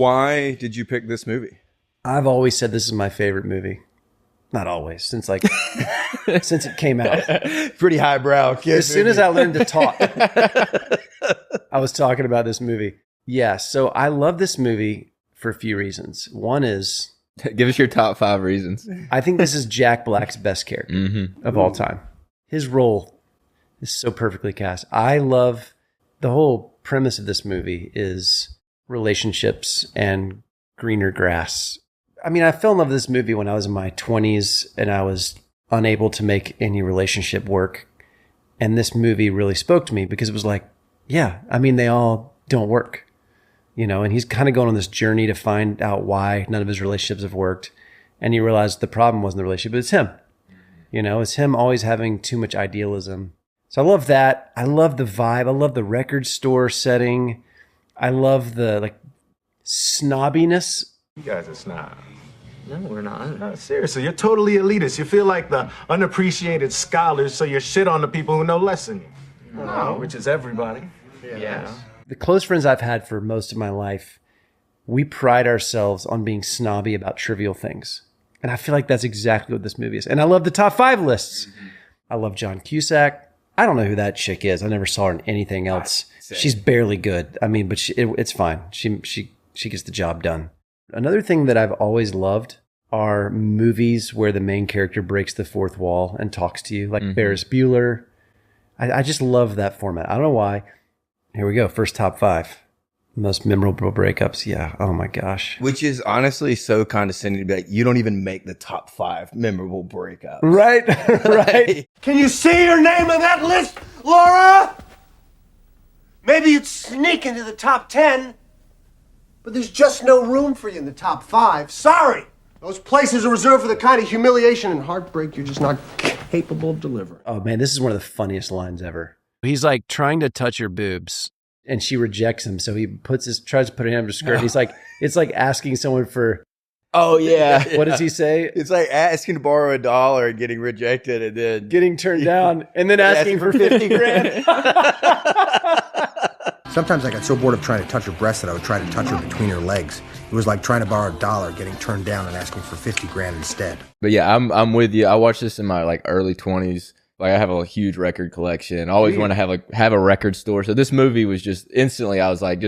Why did you pick this movie? I've always said this is my favorite movie. Not always, since since it came out. Pretty highbrow kid. As soon as I learned to talk, I was talking about this movie. Yeah, so I love this movie for a few reasons. One is... Give us your top 5 reasons. I think this is Jack Black's best character of all time. His role is so perfectly cast. I love the whole premise of this movie is relationships and greener grass. I mean, I fell in love with this movie when I was in my 20s and I was unable to make any relationship work. And this movie really spoke to me because it was like, yeah, I mean, they all don't work, you know, and he's kind of going on this journey to find out why none of his relationships have worked. And he realized the problem wasn't the relationship, but it's him. You know, it's him always having too much idealism. So I love that. I love the vibe. I love the record store setting. I love the snobbiness. You guys are snobs. No, we're not. No, seriously, you're totally elitist. You feel like the unappreciated scholars, so you shit on the people who know less than you. No, which is everybody. Yeah. The close friends I've had for most of my life, we pride ourselves on being snobby about trivial things. And I feel like that's exactly what this movie is. And I love the top 5 lists. I love John Cusack. I don't know who that chick is. I never saw her in anything else. She's barely good. I mean, but it's fine. She gets the job done. Another thing that I've always loved are movies where the main character breaks the fourth wall and talks to you, like Ferris Bueller. I just love that format. I don't know why. Here we go. First top 5. Most memorable breakups. Yeah. Oh my gosh. Which is honestly so condescending to be like, you don't even make the top 5 memorable breakups. Right. Right. Can you see your name on that list, Laura? Maybe you'd sneak into the top 10, but there's just no room for you in the top 5. Sorry. Those places are reserved for the kind of humiliation and heartbreak you're just not capable of delivering. Oh man, this is one of the funniest lines ever. He's like trying to touch her boobs and she rejects him. So he tries to put her hand under her skirt. And he's like, it's like asking someone for, oh yeah. What does he say? It's like asking to borrow $1 and getting rejected and then getting turned down and then asking for 50 grand. Sometimes I got so bored of trying to touch her breast that I would try to touch her between her legs. It was like trying to borrow $1, getting turned down and asking for 50 grand instead. But yeah, I'm with you. I watched this in my early 20s. Like I have a huge record collection. I always want to have a record store. So this movie was just instantly, I was like,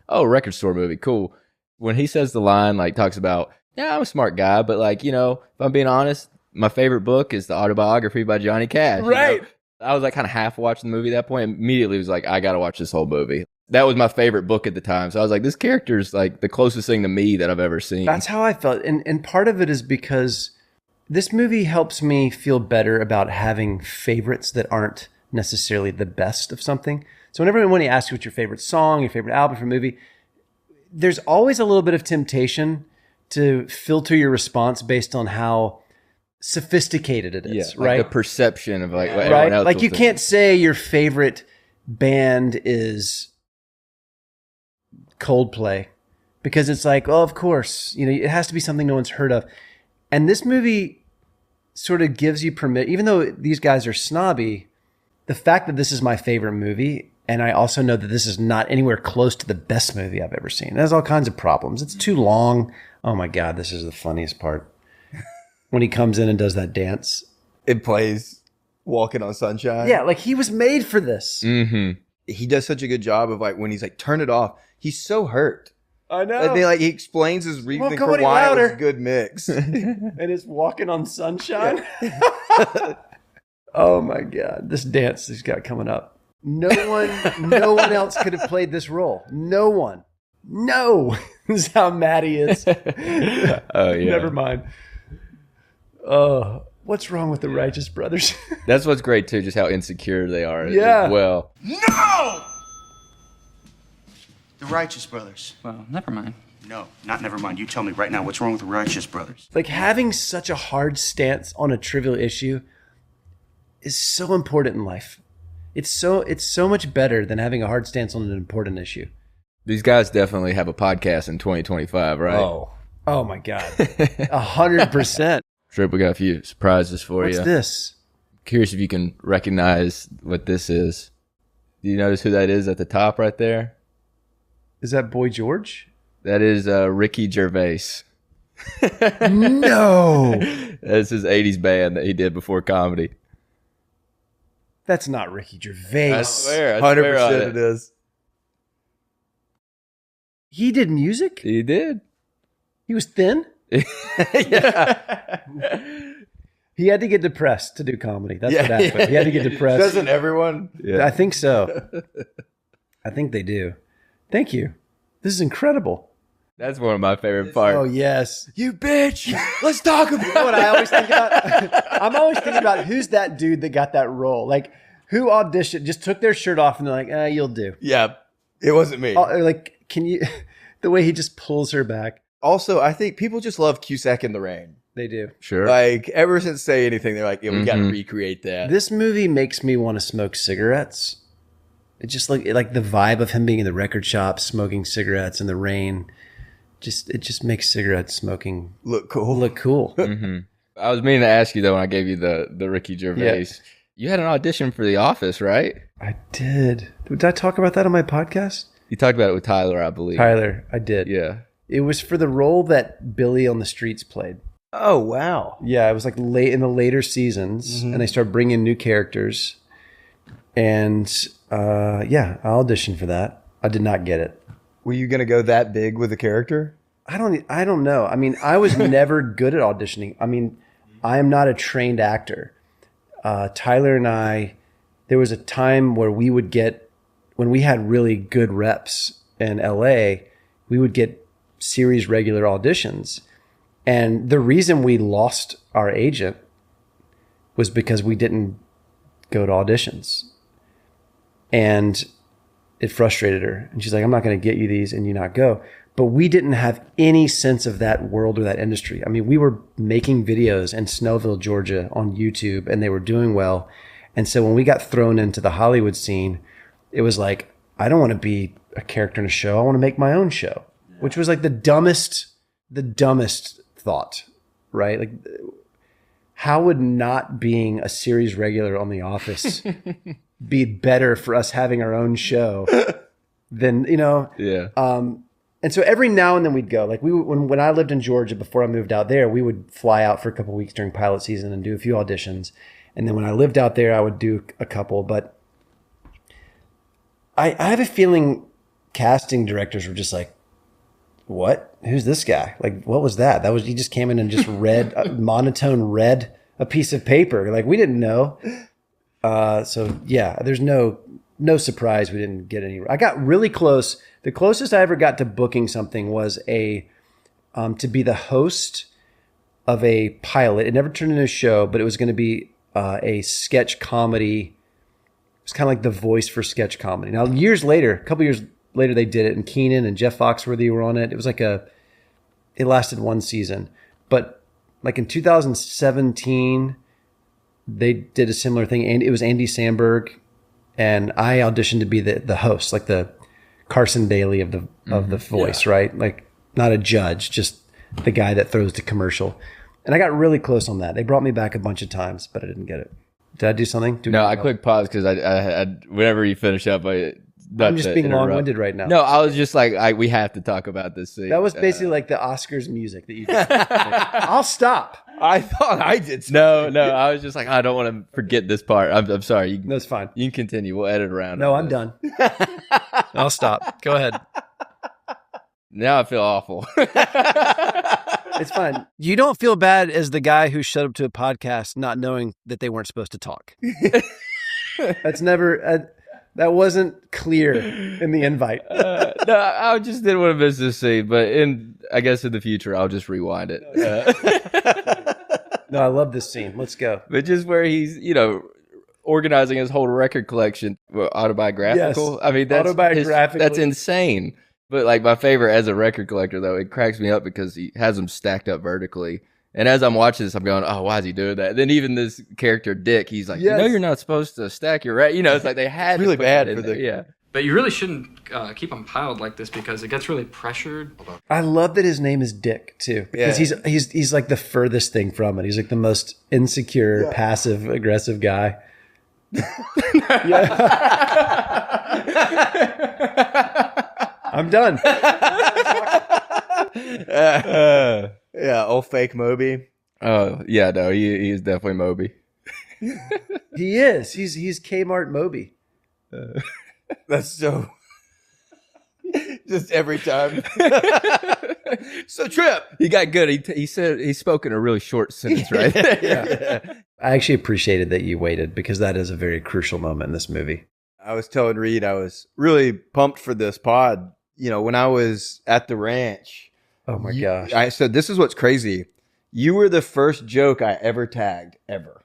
record store movie, cool. When he says the line, talks about, yeah, I'm a smart guy, but if I'm being honest, my favorite book is the autobiography by Johnny Cash. Right. You know? I was kind of half watching the movie at that point. Immediately was like, I got to watch this whole movie. That was my favorite book at the time. So I was like, this character is the closest thing to me that I've ever seen. That's how I felt. And part of it is because this movie helps me feel better about having favorites that aren't necessarily the best of something. So whenever when he asks you what's your favorite song, your favorite album from a movie, there's always a little bit of temptation to filter your response based on how sophisticated it is, right? The perception of what right? everyone else You can't say your favorite band is Coldplay because it's of course, it has to be something no one's heard of. And this movie sort of gives you permit, even though these guys are snobby, the fact that this is my favorite movie, and I also know that this is not anywhere close to the best movie I've ever seen. It has all kinds of problems. It's too long. Oh my God, this is the funniest part. When he comes in and does that dance. It plays Walking on Sunshine. Yeah, he was made for this. Mm-hmm. He does such a good job of when he's turn it off. He's so hurt. I know. And then he explains his reasoning for why it was a good mix. And it's Walking on Sunshine. Yeah. Oh my God. This dance he's got coming up. No one else could have played this role. No one. No. This is how mad he is. Oh yeah. Never mind. What's wrong with the Righteous Brothers? That's what's great too, just how insecure they are as well. No! The Righteous Brothers. Well, never mind. No, not never mind. You tell me right now what's wrong with the Righteous Brothers. Having such a hard stance on a trivial issue is so important in life. It's so much better than having a hard stance on an important issue. These guys definitely have a podcast in 2025, right? Oh my God. 100%. Tripp, we got a few surprises for you. What's this? Curious if you can recognize what this is. Do you notice who that is at the top right there? Is that Boy George? That is Ricky Gervais. No, That's his 80s band that he did before comedy. that's not Ricky Gervais. I swear 100% on it is. He did music? He did. He was thin? Yeah. He had to get depressed to do comedy. That's what Yeah, happened. yeah. He had to get depressed. Doesn't everyone? I think so. I think they do. Thank you. This is incredible. That's one of my favorite parts. Oh, yes. You bitch. Let's talk about You know what I always think about? I'm always thinking about who's that dude that got that role? Like, who auditioned, just took their shirt off and they're like, you'll do. Yeah. It wasn't me. Or like, can you, the way he just pulls her back. Also, I think people just love Cusack in the Rain. They do. Sure. Like, ever since Say Anything, they're like, yeah, we got to recreate that. This movie makes me want to smoke cigarettes. It just like the vibe of him being in the record shop, smoking cigarettes in the rain. It just makes cigarette smoking Look cool. look cool. I was meaning to ask you, though, when I gave you the Ricky Gervais. Yeah. You had an audition for The Office, right? I did. Did I talk about that on my podcast? You talked about it with Tyler, I believe. Tyler, I did. Yeah. It was for the role that Billy on the Streets played. Oh, wow. Yeah, it was like late in the later seasons, and they started bringing in new characters. And I auditioned for that. I did not get it. Were you going to go that big with the character? I don't know. I mean, I was never good at auditioning. I mean, I am not a trained actor. Tyler and I, there was a time where when we had really good reps in LA, we would get series regular auditions. And the reason we lost our agent was because we didn't go to auditions. And it frustrated her. And she's like, I'm not going to get you these and you not go. But we didn't have any sense of that world or that industry. I mean, we were making videos in Snellville, Georgia on YouTube, and they were doing well. And so when we got thrown into the Hollywood scene, it was like, I don't want to be a character in a show. I want to make my own show, which was like the dumbest thought, right? Like, how would not being a series regular on The Office be better for us having our own show than, Yeah. And so every now and then we'd go. Like when I lived in Georgia before I moved out there, we would fly out for a couple of weeks during pilot season and do a few auditions. And then when I lived out there, I would do a couple. But I have a feeling casting directors were just like, what? Who's this guy? Like, what was that? He just came in and just read a piece of paper. Like, we didn't know. So yeah, there's no surprise we didn't get any. I got really close. The closest I ever got to booking something was to be the host of a pilot. It never turned into a show, but it was going to be a sketch comedy. It was kind of like the voice for sketch comedy. Now, a couple years later, they did it, and Keenan and Jeff Foxworthy were on it. It was like it lasted one season. But like in 2017, they did a similar thing. And it was Andy Samberg, and I auditioned to be the host, like the Carson Daly of the voice, right? Like not a judge, just the guy that throws the commercial. And I got really close on that. They brought me back a bunch of times, but I didn't get it. Did I do something? No, I clicked pause because I whenever you finish up, I'm just being long-winded right now. No, I was just like, we have to talk about this scene. That was basically like the Oscars music that you just I'll stop. I thought I did. No, I was just like, I don't want to forget this part. I'm sorry. No, it's fine. You can continue. We'll edit around. No, on I'm this. done. I'll stop. Go ahead. Now I feel awful. It's fine. You don't feel bad as the guy who showed up to a podcast not knowing that they weren't supposed to talk. That's never... that wasn't clear in the invite. No, I just didn't want to miss this scene, but I guess in the future, I'll just rewind it. No, I love this scene. Let's go. But just where he's, organizing his whole record collection, autobiographical. Yes. I mean, Autobiographically. that's insane. But like my favorite as a record collector, though, it cracks me up because he has them stacked up vertically. And as I'm watching this, I'm going, oh, why is he doing that? Then even this character, Dick, he's like, Yes. you're not supposed to stack your record. It's like they had really to put bad that in for there. the- Yeah. But you really shouldn't keep them piled like this because it gets really pressured. I love that his name is Dick too, because Yeah. he's like the furthest thing from it. He's like the most insecure, passive aggressive guy. I'm done. Yeah, old fake Moby. Oh yeah, no, he is definitely Moby. He is. He's Kmart Moby. That's so. Just every time. So Tripp, He got good. He said he spoke in a really short sentence, right? I actually appreciated that you waited because that is a very crucial moment in this movie. I was telling Reed I was really pumped for this pod. You know, when I was at the ranch. Oh my gosh. So this is what's crazy. You were the first joke I ever tagged, ever.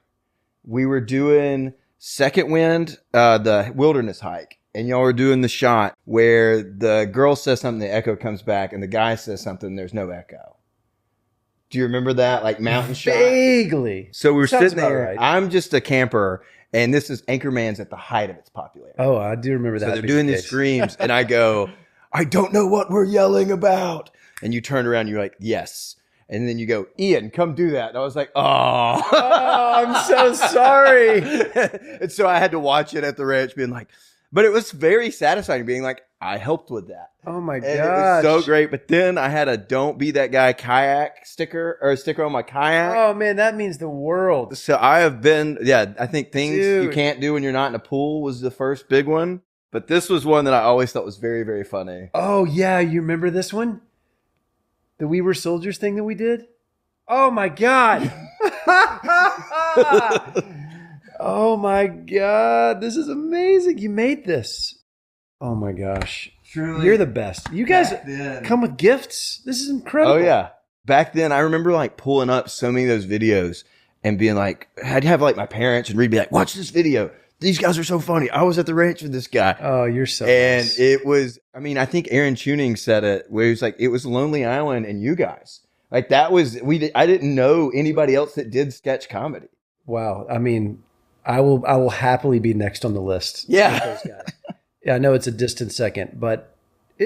We were doing Second Wind, the wilderness hike. And y'all were doing the shot where the girl says something, the echo comes back, and the guy says something, there's no echo. Do you remember that? Like mountain shot? Vaguely. So we were Sounds sitting about there. right. I'm just a camper, and this is Anchorman's at the height of its popularity. Oh, I do remember that. So they're being doing the these case. screams, and I go, I don't know what we're yelling about. And you turn around, and you're like, yes. And then you go, Ian, come do that. And I was like, oh. I'm so sorry. And so I had to watch it at the ranch being like, but it was very satisfying being like, I helped with that. Oh my And gosh. it was so great. But then I had a don't be that guy kayak sticker or a sticker on my kayak. Oh man, that means the world. So I have been, I think things you Dude. can't do when you're not in a pool was the first big one. But this was one that I always thought was very, very funny. Oh yeah, you remember this one? The We Were Soldiers thing that we did? Oh my God. Oh my God. This is amazing. You made this. Oh my gosh. Truly. You're the best. You guys come with gifts. This is incredible. Oh yeah. Back then I remember like pulling up so many of those videos and being like, I'd have like my parents and Reed be like, watch this video. These guys are so funny. I was at the ranch with this guy. Oh, you're so And nice. it was, I mean, I think Aaron Tuning said it where he was like, it was Lonely Island and you guys. Like that was, I didn't know anybody else that did sketch comedy. Wow. I mean, I will happily be next on the list. Yeah. with those guys. Yeah, I know it's a distant second, but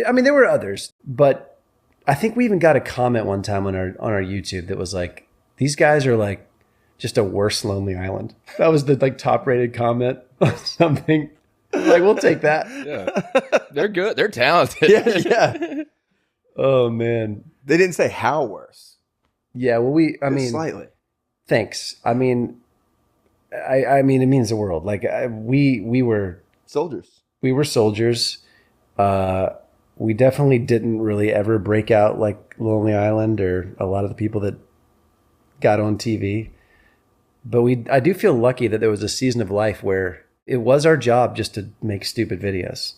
I mean, there were others, but I think we even got a comment one time on our YouTube that was like, these guys are like just a worse Lonely Island. That was the like top rated comment on something. Like, we'll take that. Yeah. They're good. They're talented. Yeah. Oh man. They didn't say how worse. Yeah. Well, I Just mean, slightly. thanks. I mean, I mean, it means the world. Like we were Soldiers. soldiers. We definitely didn't really ever break out like Lonely Island or a lot of the people that got on TV. But I do feel lucky that there was a season of life where it was our job just to make stupid videos.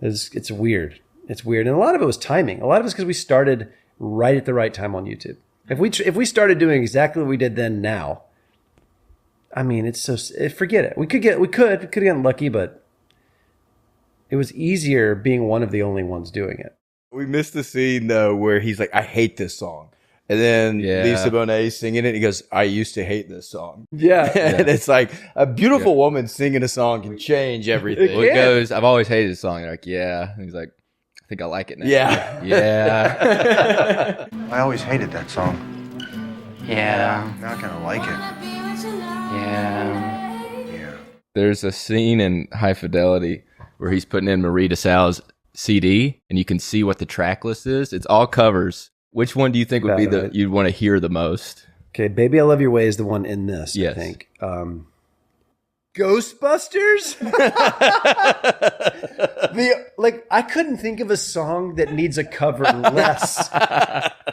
It's weird. It's weird. And a lot of it was timing. A lot of it was because we started right at the right time on YouTube. If we started doing exactly what we did then now, I mean, it's so, forget it. We could have gotten lucky, but it was easier being one of the only ones doing it. We missed the scene though where he's like, I hate this song. And then Yeah. Lisa Bonet singing it. He goes, I used to hate this song. Yeah. And it's like a beautiful woman singing a song can change everything. Well, it goes, I've always hated this song. They're like, yeah. And he's like, I think I like it now. Yeah. Yeah. I always hated that song. Yeah. Now I kind of like it. Yeah. Yeah. There's a scene in High Fidelity where he's putting in Marie DeSalle's CD and you can see what the track list is. It's all covers. Which one do you think would be Right. you'd want to hear the most? Okay, Baby I Love Your Way is the one in this, Yes. I think. Ghostbusters? I couldn't think of a song that needs a cover less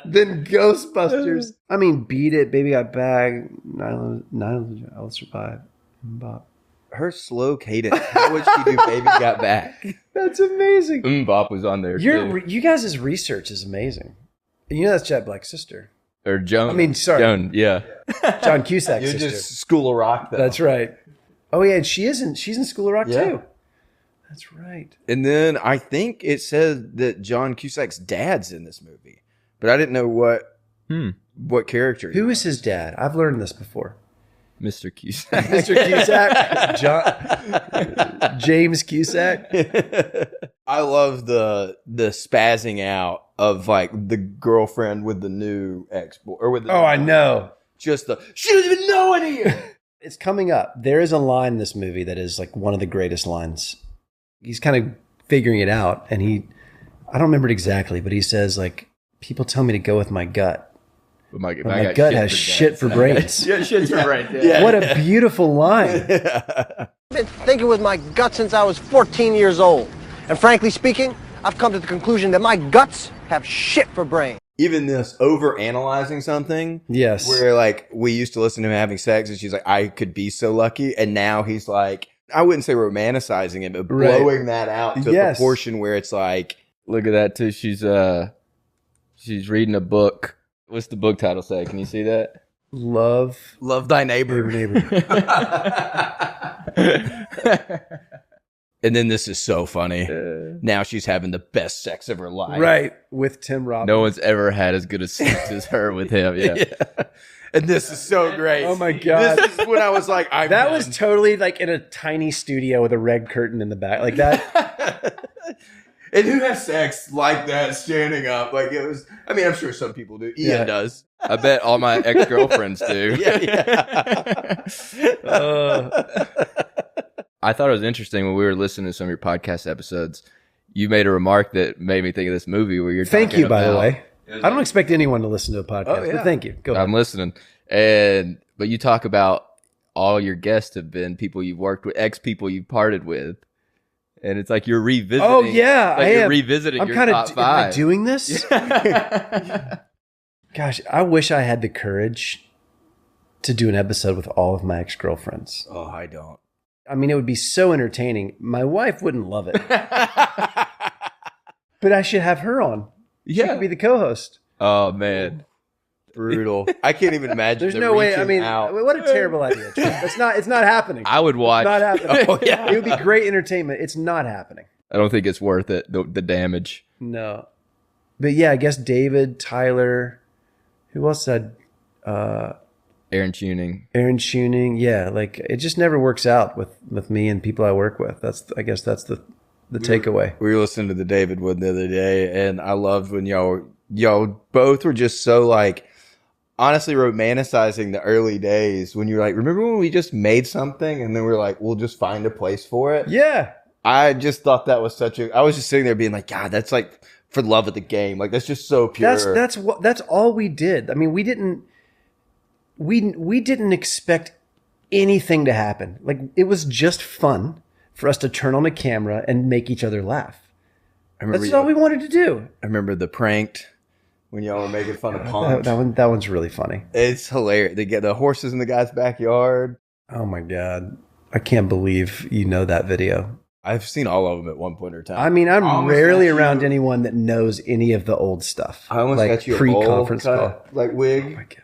than Ghostbusters. I mean, Beat It, Baby Got Back, Nine I'll Survive, Bop. Her slow cadence. How would she do Baby Got Back? That's amazing. Bop was on there too. You guys' research is amazing. And you know that's Jet Black's sister. Or Joan. I mean, sorry. Joan, yeah. John Cusack's You're sister. just School of Rock though. That's right. Oh yeah, and she's in School of Rock Yeah. too. That's right. And then I think it said that John Cusack's dad's in this movie. But I didn't know what character. Who is his dad? I've learned this before. Mr. Cusack. Mr. Cusack, James Cusack. I love the spazzing out of like the girlfriend with the new ex-boy or with the Oh, I know. just the she doesn't even know any. It's coming up. There is a line in this movie that is like one of the greatest lines. He's kind of figuring it out, and I don't remember it exactly, but he says like, people tell me to go with my gut. But my gut has shit for brains. Yeah, shit for brains. Yeah. What a beautiful line. I've been thinking with my gut since I was 14 years old. And frankly speaking, I've come to the conclusion that my guts have shit for brains. Even this over analyzing something. Yes. Where like we used to listen to him having sex and she's like, I could be so lucky. And now he's like, I wouldn't say romanticizing it, but blowing that out to a proportion where it's like, look at that too. She's reading a book. What's the book title say? Can you see that? Love thy neighbor. And then this is so funny. Now she's having the best sex of her life. Right. With Tim Robbins. No one's ever had as good a sex as her with him. Yeah. And this is so great. Oh my God. This is when I was like, that was totally like in a tiny studio with a red curtain in the back. Like that. And who has sex like that standing up? Like it was, I mean, I'm sure some people do. Ian does. I bet all my ex-girlfriends do. I thought it was interesting when we were listening to some of your podcast episodes. You made a remark that made me think of this movie where you're Thank you, by the way. I don't expect anyone to listen to a podcast, but thank you. Go ahead. I'm listening. But you talk about all your guests have been people you've worked with, ex-people you've parted with. And it's like you're revisiting. Oh, yeah. Like you're revisiting your top five. Am I doing this? Gosh, I wish I had the courage to do an episode with all of my ex-girlfriends. Oh, I don't. I mean, it would be so entertaining. My wife wouldn't love it. But I should have her on. She could be the co-host. Oh, man. Brutal. I can't even imagine. There's no way. I mean, what a terrible idea. It's not happening. I would watch. It's not happening. Oh, yeah. It would be great entertainment. It's not happening. I don't think it's worth it, the damage. No. But yeah, I guess David, Tyler, who else said? Aaron Tuning. Yeah, like it just never works out with me and people I work with. I guess that's the takeaway. We were listening to the David one the other day, and I loved when y'all both were just so like honestly romanticizing the early days when you're like, remember when we just made something and then we're like, we'll just find a place for it? Yeah. I just thought that was I was just sitting there being like, God, that's like for love of the game. Like that's just so pure. That's all we did. I mean, we didn't expect anything to happen. Like it was just fun for us to turn on a camera and make each other laugh. That's all we wanted to do. I remember the pranked when y'all were making fun of punks. That one's really funny. It's hilarious. They get the horses in the guy's backyard. Oh my God. I can't believe you know that video. I've seen all of them at one point or time. I mean, I'm rarely around anyone that knows any of the old stuff. I almost got you a pre-conference call. Like wig. Oh my God.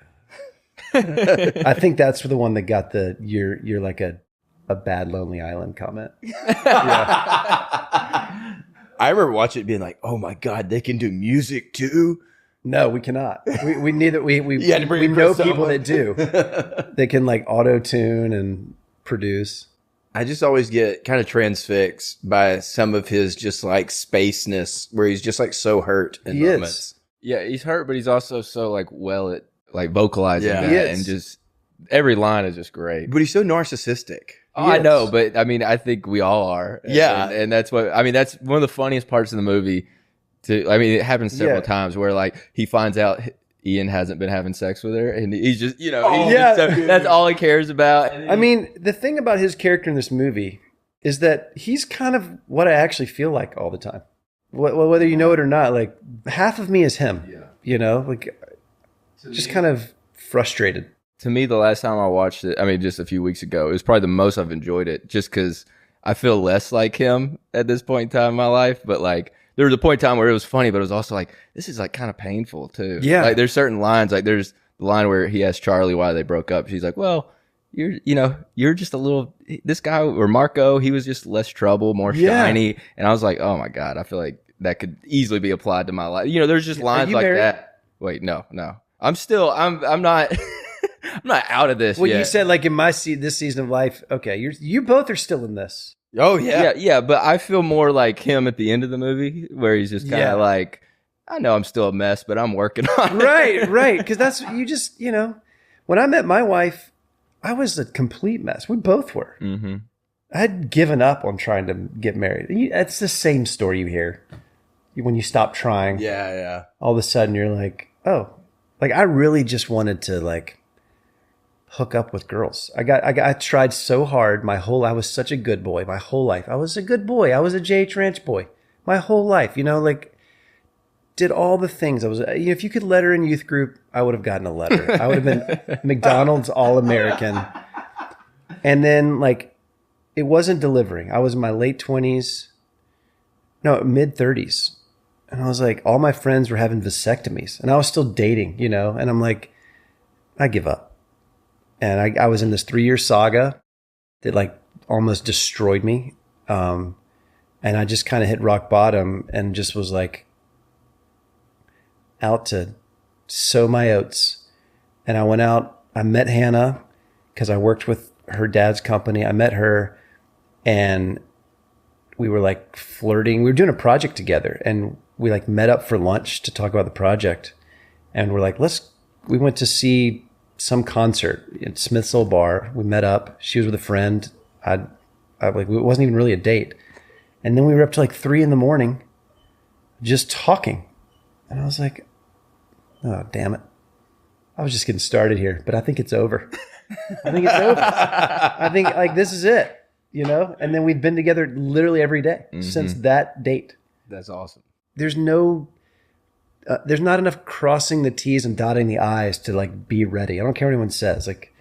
I think that's the one that got the you're like a bad Lonely Island comment. Yeah. I remember watching it being like, oh my God, they can do music too. No, we cannot. We know people that do. They can like auto-tune and produce. I just always get kind of transfixed by some of his just like spaceness where he's just like so hurt in moments. Yeah, he's hurt, but he's also so like well at like vocalizing that and just every line is just great. But he's so narcissistic. Oh, I know, but I mean, I think we all are. Yeah. And that's that's one of the funniest parts of the movie. It happens several times where like he finds out Ian hasn't been having sex with her and he's just, that's all he cares about. I mean, the thing about his character in this movie is that he's kind of what I actually feel like all the time. Whether you know it or not, like half of me is him, like just kind of frustrated. To me, the last time I watched it, just a few weeks ago, it was probably the most I've enjoyed it just because I feel less like him at this point in time in my life. But like, there was a point in time where it was funny, but it was also like, this is like kind of painful too. Yeah. Like there's certain lines, like there's the line where he asked Charlie why they broke up. She's like, well, you're just a little, this guy or Marco, he was just less trouble, more shiny. And I was like, oh my God, I feel like that could easily be applied to my life. There's just lines like married? That. Wait, no. I'm not, I'm not out of this yet. You said like in this season of life, okay, you both are still in this. Oh yeah. Yeah, but I feel more like him at the end of the movie where he's just kind of like, I know I'm still a mess, but I'm working on it. Right. Because that's, when I met my wife, I was a complete mess. We both were. Mm-hmm. I had given up on trying to get married. It's the same story you hear. when you stop trying. Yeah. All of a sudden you're like, oh, like I really just wanted to like hook up with girls. I tried so hard I was such a good boy my whole life. I was a good boy. I was a JH Ranch boy my whole life, like did all the things. I was, if you could letter in youth group, I would have gotten a letter. I would have been McDonald's All-American. And then like, it wasn't delivering. I was in my mid 30s. And I was like, all my friends were having vasectomies and I was still dating, and I'm like, I give up. And I was in this 3-year saga that like almost destroyed me. And I just kind of hit rock bottom and just was like out to sow my oats. And I went out, I met Hannah because I worked with her dad's company. I met her and we were like flirting. We were doing a project together and we like met up for lunch to talk about the project. And we're like, we went to see some concert at Smith's Old Bar. We met up. She was with a friend. I like, it wasn't even really a date. And then we were up to like 3 a.m. just talking. And I was like, oh, damn it. I was just getting started here, but I think it's over. I think like this is it, And then we've been together literally every day since that date. That's awesome. There's not enough crossing the T's and dotting the I's to like be ready. I don't care what anyone says. Like,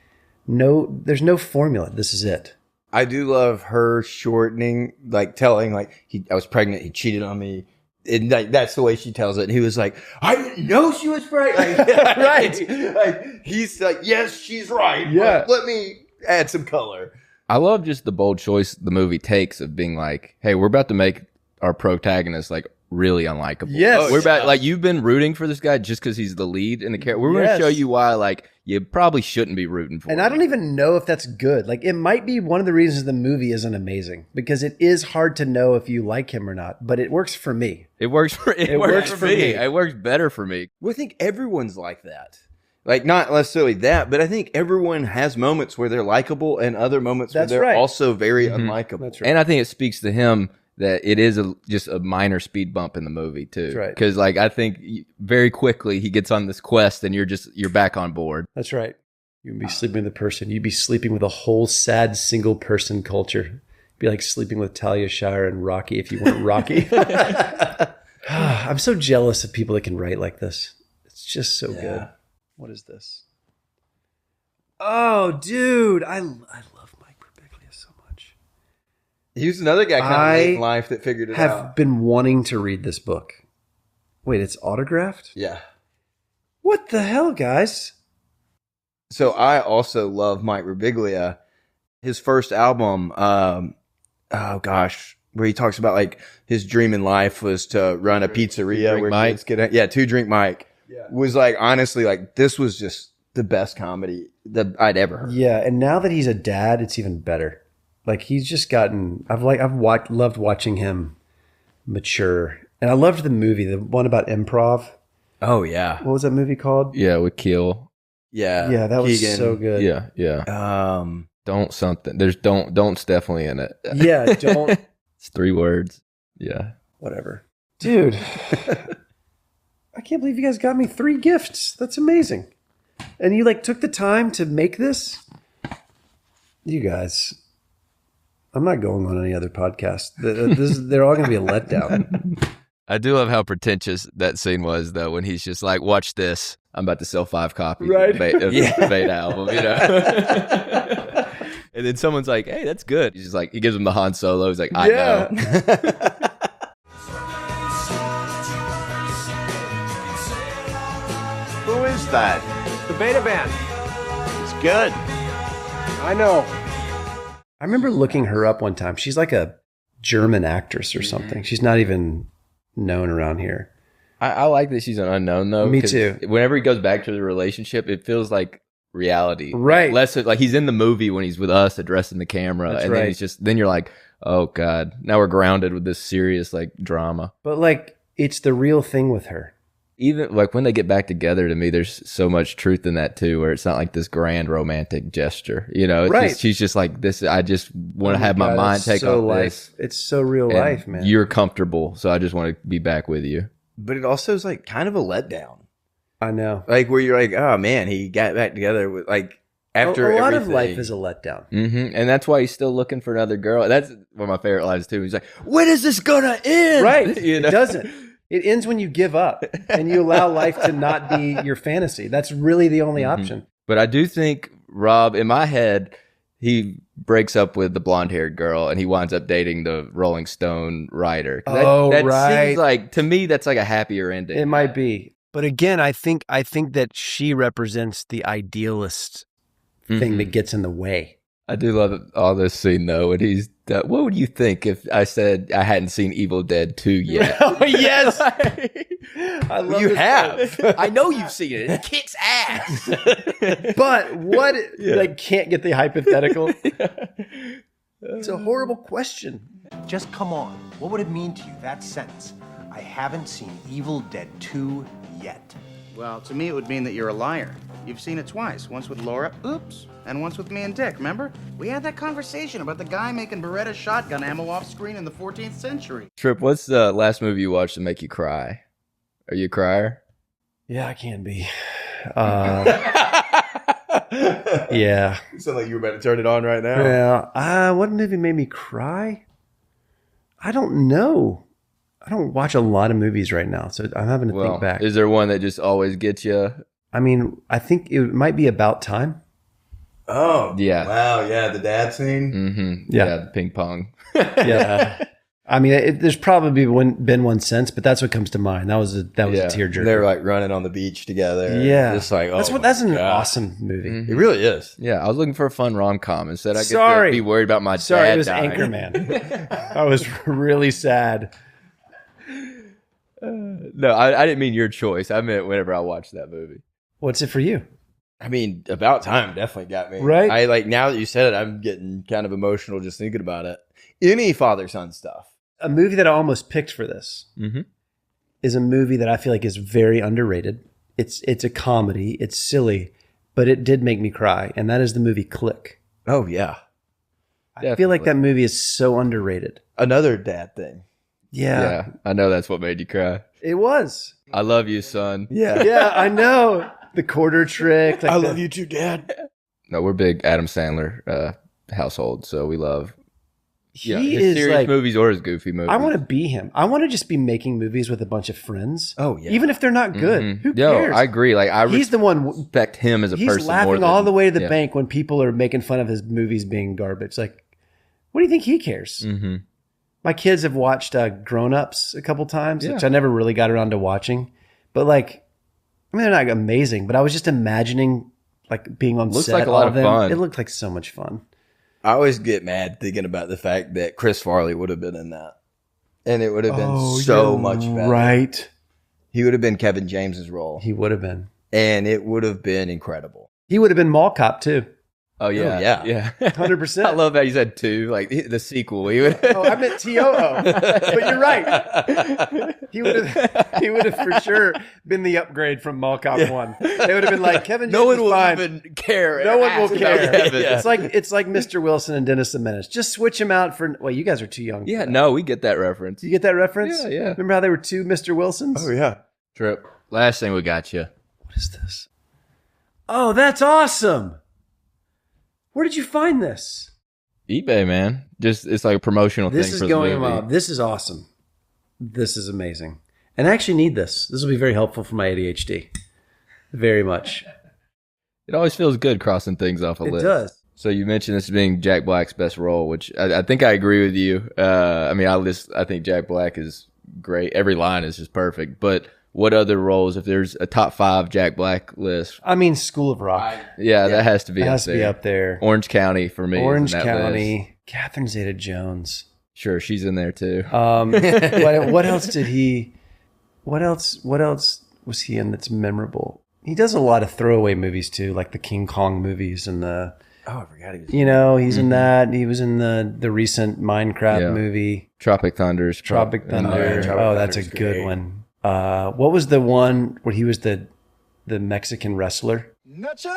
no, there's no formula. This is it. I do love her shortening, like telling like I was pregnant. He cheated on me. And like, that's the way she tells it. And he was like, I didn't know she was pregnant. Like, right. Like, he's like, yes, she's right. Yeah. Let me add some color. I love just the bold choice the movie takes of being like, hey, we're about to make our protagonist like really unlikable. Yes. We're about like, you've been rooting for this guy just because he's the lead in the character. We're going to show you why like you probably shouldn't be rooting for him. And I don't even know if that's good. Like, it might be one of the reasons the movie isn't amazing because it is hard to know if you like him or not, but it works for me. It works for me. It works better for me. Well, I think everyone's like that. Like, not necessarily that, but I think everyone has moments where they're likable and other moments where they're also very unlikable. That's right. And I think it speaks to him that it is just a minor speed bump in the movie too. That's right. Because like I think very quickly he gets on this quest and you're back on board. That's right. You'd be sleeping with a person. You'd be sleeping with a whole sad single person culture. It'd be like sleeping with Talia Shire and Rocky if you weren't Rocky. I'm so jealous of people that can write like this. It's just so good. What is this? Oh, dude, I love Mike Birbiglia so much. He was another guy kind of late in life that figured it out. Have been wanting to read this book. Wait, it's autographed? Yeah. What the hell, guys? So I also love Mike Birbiglia. His first album, where he talks about like his dream in life was to run a pizzeria where kids could, To Drink Mike. Yeah. Was like, honestly, like this was just the best comedy that I'd ever heard. Yeah, and now that he's a dad, it's even better. Like he's just gotten. Loved watching him mature, and I loved the movie, the one about improv. Oh yeah, what was that movie called? Yeah, with Keel. Yeah, that was so good. Yeah. There's don't's definitely in it. Yeah, don't. It's 3 words. Yeah, whatever, dude. I can't believe you guys got me 3 gifts. That's amazing. And you like took the time to make this? You guys, I'm not going on any other podcast. They're all going to be a letdown. I do love how pretentious that scene was, though, when he's just like, watch this. I'm about to sell 5 copies of the Beta album, And then someone's like, hey, that's good. He's just like, he gives him the Han Solo. He's like, I know. Who is that? The Beta Band. It's good. I know. I remember looking her up one time. She's like a German actress or something. She's not even known around here. I like that she's an unknown, though. Me too. Whenever he goes back to the relationship, it feels like reality. Right. Less like he's in the movie when he's with us addressing the camera. That's and right. then you're like, oh God, now we're grounded with this serious like drama. But like, it's the real thing with her. Even like when they get back together, to me, there's so much truth in that too, where it's not like this grand romantic gesture. You know, it's Right. just, she's just like this. I just want to have my mind take off this. It's so real and life, man. You're comfortable, so I just want to be back with you. But it also is like kind of a letdown. I know. Like where you're like, oh man, he got back together with like after a lot everything. of life is a letdown. And that's why he's still looking for another girl. That's one of my favorite lines too. He's like, when is this gonna end? Right. You know? It doesn't. It ends when you give up and you allow life to not be your fantasy. That's really the only option. But I do think Rob, in my head, he breaks up with the blonde-haired girl and he winds up dating the Rolling Stone writer. That right. seems like, to me, that's like a happier ending. It might be. But again, I think that she represents the idealist thing that gets in the way. I do love all this scene though, and he's. What would you think if I said I hadn't seen Evil Dead 2 yet? Yes, I love You this have. part. I know you've seen it. It kicks ass. But what? Like, can't get the hypothetical. It's a horrible question. Just come on. What would it mean to you, that sentence? I haven't seen Evil Dead 2 yet. Well, to me, it would mean that you're a liar. You've seen it twice. Once with Laura, oops, and once with me and Dick, remember? We had that conversation about the guy making Beretta shotgun ammo off screen in the 14th century. Tripp, what's the last movie you watched to make you cry? Are you a crier? Yeah, I can be. Yeah. You sound like you were about to turn it on right now. Yeah. What movie made me cry? I don't know. I don't watch a lot of movies right now, so I'm having to think back. Is there one that just always gets you? I mean, I think it might be About Time. Oh, Yeah. Wow, yeah, the dad scene. Mm-hmm. Yeah. The ping pong. Yeah. I mean, there's probably been one since, but that's what comes to mind. That was a tearjerker. They're like running on the beach together. Yeah. Just like, That's an God. awesome movie. It really is. Yeah, I was looking for a fun rom-com. Instead, I get Sorry. to be worried about my Sorry, dad it was dying. Anchorman. I was really sad. No, I didn't mean your choice. I meant whenever I watched that movie. What's it for you? I mean, About Time definitely got me. Right. I like, now that you said it, I'm getting kind of emotional just thinking about it. Any father-son stuff. A movie that I almost picked for this is a movie that I feel like is very underrated. It's a comedy. It's silly, but it did make me cry, and that is the movie Click. Oh, yeah. I feel like that movie is so underrated. Another dad thing. Yeah, I know that's what made you cry. It was. I love you, son. Yeah. Yeah, I know. The quarter trick. Like I love you too, Dad. No, we're big Adam Sandler household, so we love He his is serious like, movies or his goofy movies. I want to be him. I want to just be making movies with a bunch of friends. Oh, yeah. Even if they're not good. Who Yo, cares? I agree. Like He's the one. respect him as a He's person. more laughing than, all the way to the yeah. bank when people are making fun of his movies being garbage. Like, what do you think he cares? Mm-hmm. My kids have watched Grown Ups a couple times, which Yeah. I never really got around to watching. But like, I mean, they're not amazing, but I was just imagining like being on Looks set. like a all lot of them. fun. It looked like so much fun. I always get mad thinking about the fact that Chris Farley would have been in that. And it would have been so much better. Right. He would have been Kevin James's role. He would have been. And it would have been incredible. He would have been Mall Cop too. Oh yeah, yeah. 100%. I love that you said 2, like the sequel. He would. Oh, I meant T.O.O. But you're right. He would have for sure been the upgrade from Mall Cop 1. They would have been like, Kevin No James one will fine. even care. No one will ask about care. Kevin. It's like Mr. Wilson and Dennis the Menace. Just switch him out for. Well, you guys are too young. for Yeah, that. no, we get that reference. Do you get that reference? Yeah. Remember how they were two Mr. Wilsons? Oh, yeah. Tripp. Last thing we got you. What is this? Oh, that's awesome. Where did you find this? eBay, man. Just it's like a promotional This thing is for going the movie. well. This is awesome. This is amazing. And I actually need this. This will be very helpful for my ADHD. Very much. It always feels good crossing things off a It list. does. So you mentioned this being Jack Black's best role, which I think I agree with you. I mean, I think Jack Black is great. Every line is just perfect. But what other roles, if there's a top 5 Jack Black list? I mean, School of Rock. Yeah, that has to be It up has to there. be up there. Orange County for me. Orange is in that County. list. Catherine Zeta-Jones. Sure, she's in there too. What else did he? What else was he in that's memorable? He does a lot of throwaway movies too, like the King Kong movies and the. Oh, I forgot he was. He's in that. He was in the recent Minecraft Yeah. movie, Tropic Thunders. Tropic Thunder. Tropic Oh, that's a Thunder's good great. one. What was the one where he was the Mexican wrestler? Nacho!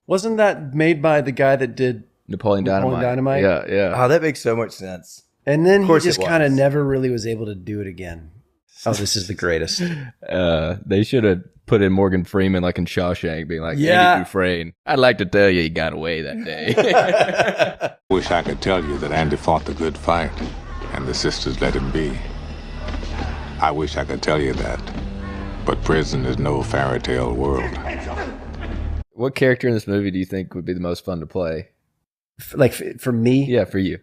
Wasn't that made by the guy that did Napoleon Dynamite. Yeah, yeah. Oh, that makes so much sense. And then he course just it kind of was. never really was able to do it again. Oh, this is the greatest. They should have put in Morgan Freeman like in Shawshank, being like, Yeah. Andy Dufresne, I'd like to tell you he got away that day. Wish I could tell you that Andy fought the good fight and the sisters let him be. I wish I could tell you that, but prison is no fairy tale world. What character in this movie do you think would be the most fun to play? For me? Yeah, for you.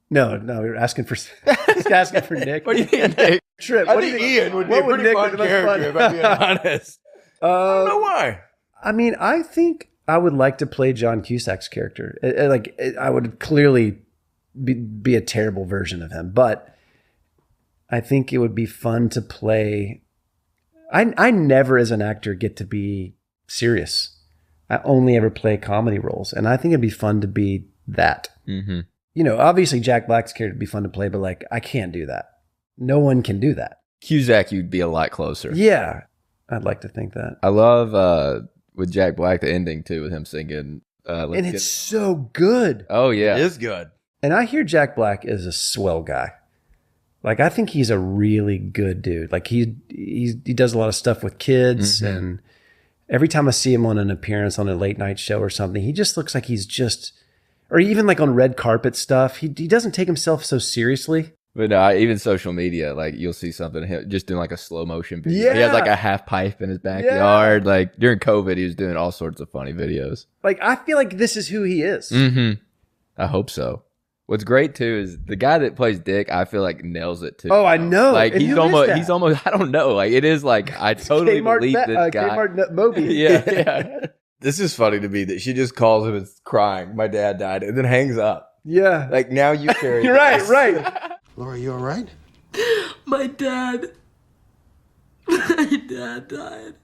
No, you're asking for he's asking for Nick. What do you think, Nick? Tripp, I what do think you Ian would be a pretty fun character, if I'm being honest. I don't know why. I mean, I think I would like to play John Cusack's character. I would clearly be a terrible version of him, but I think it would be fun to play. I never, as an actor, get to be serious. I only ever play comedy roles, and I think it'd be fun to be that. Mm-hmm. You know, obviously Jack Black's character would be fun to play, but like I can't do that. No one can do that. Cusack, you'd be a lot closer. Yeah, I'd like to think that. I love with Jack Black the ending too, with him singing. And it's so good. Oh yeah, It is good. And I hear Jack Black is a swell guy. Like I think he's a really good dude. Like he does a lot of stuff with kids, and every time I see him on an appearance on a late night show or something, he just looks like he's just, or even like on red carpet stuff, he doesn't take himself so seriously. But even social media, like you'll see something of him just doing like a slow motion video. Yeah. He has like a half pipe in his backyard. Like during COVID, he was doing all sorts of funny videos. Like I feel like this is who he is. Mm-hmm. I hope so. What's great too is the guy that plays Dick, I feel like nails it too. Oh, I know. Like And he's who is almost, that? he's almost, I don't know. Like it is like, I totally believe this guy. Kmart Moby. Yeah. This is funny to me that she just calls him and crying, my dad died, and then hangs up. Yeah. Like now you carry You're this. right. Laura, you all right? My dad died.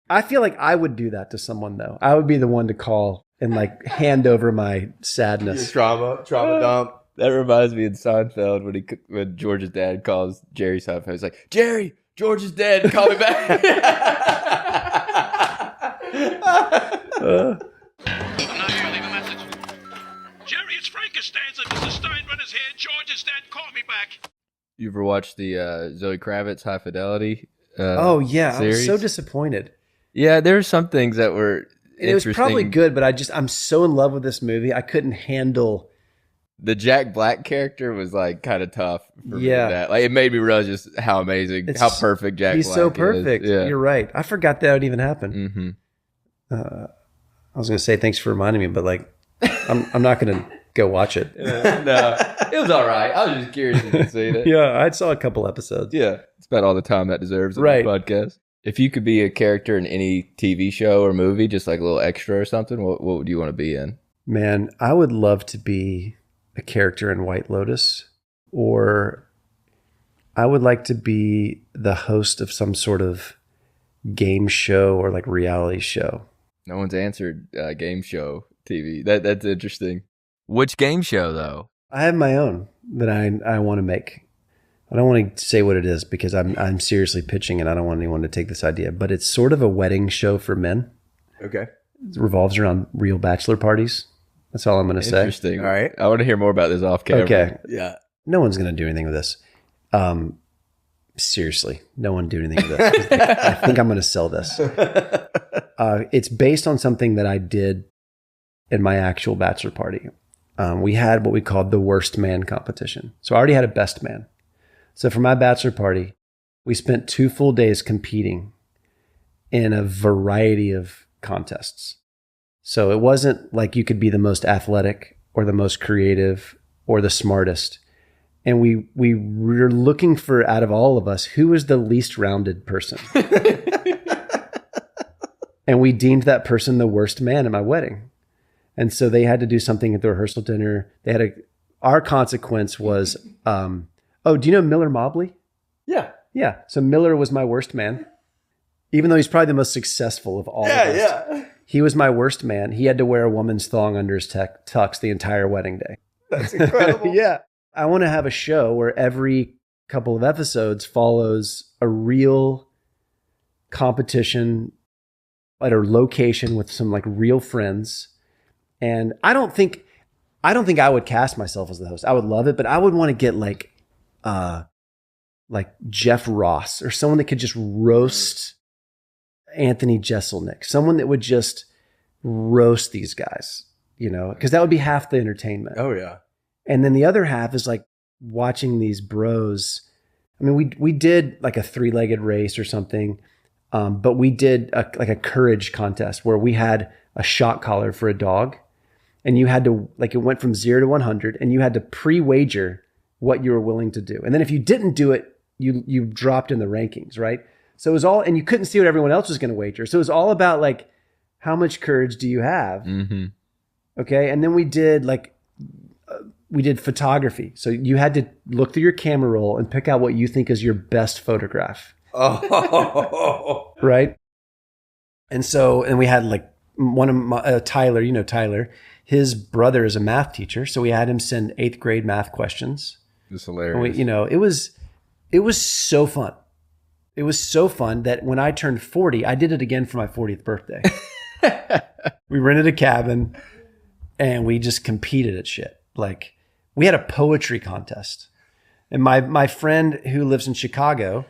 I feel like I would do that to someone though. I would be the one to call and like hand over my sadness. Trauma dump. That reminds me of Seinfeld when George's dad calls Jerry Seinfeld. He's like, Jerry, George is dead. Call me back. Jerry, it's Frankenstein's and Mrs. Steinbrenner's here. George is dead. Call me back. You ever watched the Zoe Kravitz High Fidelity? Oh yeah, series? I was so disappointed. Yeah, there were some things that were It was interesting. probably good, but I'm so in love with this movie. I couldn't handle. The Jack Black character was like kind of tough for me. Yeah. That. Like it made me realize just how amazing, how perfect Jack He's Black so is. perfect. Yeah. You're right. I forgot that would even happen. Mm-hmm. I was going to say thanks for reminding me, but like, I'm not going to go watch it. No, it was all right. I was just curious if you'd seen it. Yeah, I saw a couple episodes. Yeah, it's about all the time that deserves on Right. the podcast. If you could be a character in any TV show or movie, just like a little extra or something, what would you want to be in? Man, I would love to be a character in White Lotus, or I would like to be the host of some sort of game show or like reality show. No one's answered game show TV. That's interesting. Which game show though? I have my own that I want to make. I don't want to say what it is because I'm seriously pitching it. I don't want anyone to take this idea, but it's sort of a wedding show for men. Okay. It revolves around real bachelor parties. That's all I'm going to say. Interesting. All right. I want to hear more about this off camera. Okay. Yeah. No one's going to do anything with this. Seriously, no one do anything with this. I think I'm going to sell this. It's based on something that I did in my actual bachelor party. We had what we called the worst man competition. So I already had a best man. So for my bachelor party, we spent 2 full days competing in a variety of contests. So it wasn't like you could be the most athletic or the most creative or the smartest. And we were looking for, out of all of us, who was the least rounded person. And we deemed that person the worst man at my wedding. And so they had to do something at the rehearsal dinner. Our consequence was, do you know Miller Mobley? Yeah. Yeah. So Miller was my worst man. Even though he's probably the most successful of all of us. Yeah. He was my worst man. He had to wear a woman's thong under his tux the entire wedding day. That's incredible. Yeah. I want to have a show where every couple of episodes follows a real competition at a location with some like real friends. And I don't think I would cast myself as the host. I would love it, but I would want to get like Jeff Ross or someone that could just roast Anthony Jeselnik, someone that would just roast these guys, you know, because that would be half the entertainment. Oh yeah. And then the other half is like watching these bros. I mean, we did like a 3-legged race or something, but we did like a courage contest where we had a shock collar for a dog, and you had to like it went from 0 to 100, and you had to pre-wager what you were willing to do, and then if you didn't do it, you dropped in the rankings, right? So it was all, and you couldn't see what everyone else was going to wager. So it was all about like, how much courage do you have? Mm-hmm. Okay. And then we did photography. So you had to look through your camera roll and pick out what you think is your best photograph. Oh, right. And we had like one of my, Tyler, you know, Tyler, his brother is a math teacher. So we had him send 8th grade math questions. It's hilarious. It was so fun. It was so fun that when I turned 40, I did it again for my 40th birthday. We rented a cabin and we just competed at shit. Like we had a poetry contest. And my friend who lives in Chicago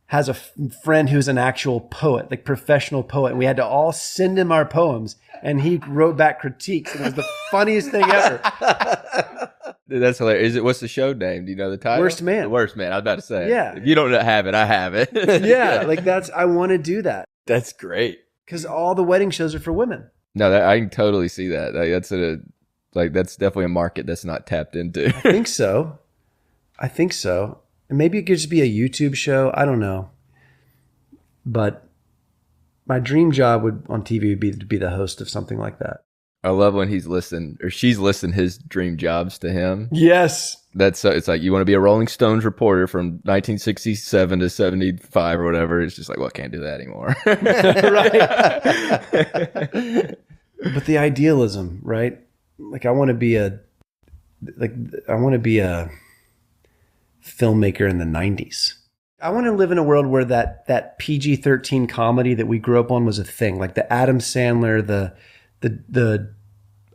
has a friend who's an actual poet, like professional poet. And we had to all send him our poems and he wrote back critiques. And it was the funniest thing ever. Dude, that's hilarious. What's the show name? Do you know the title? Worst Man. The Worst Man. I was about to say. Yeah. If you don't have it, I have it. Yeah. Like I want to do that. that's great. Because all the wedding shows are for women. No, I can totally see that. That's definitely a market that's not tapped into. I think so. And maybe it could just be a YouTube show. I don't know. But my dream job on TV would be to be the host of something like that. I love when she's listing his dream jobs to him. Yes. It's like, you want to be a Rolling Stones reporter from 1967 to 75 or whatever. It's just like, well, I can't do that anymore. Right. But the idealism, right? Like I want to be a filmmaker in the 90s. I want to live in a world where that PG-13 comedy that we grew up on was a thing. Like the Adam Sandler, the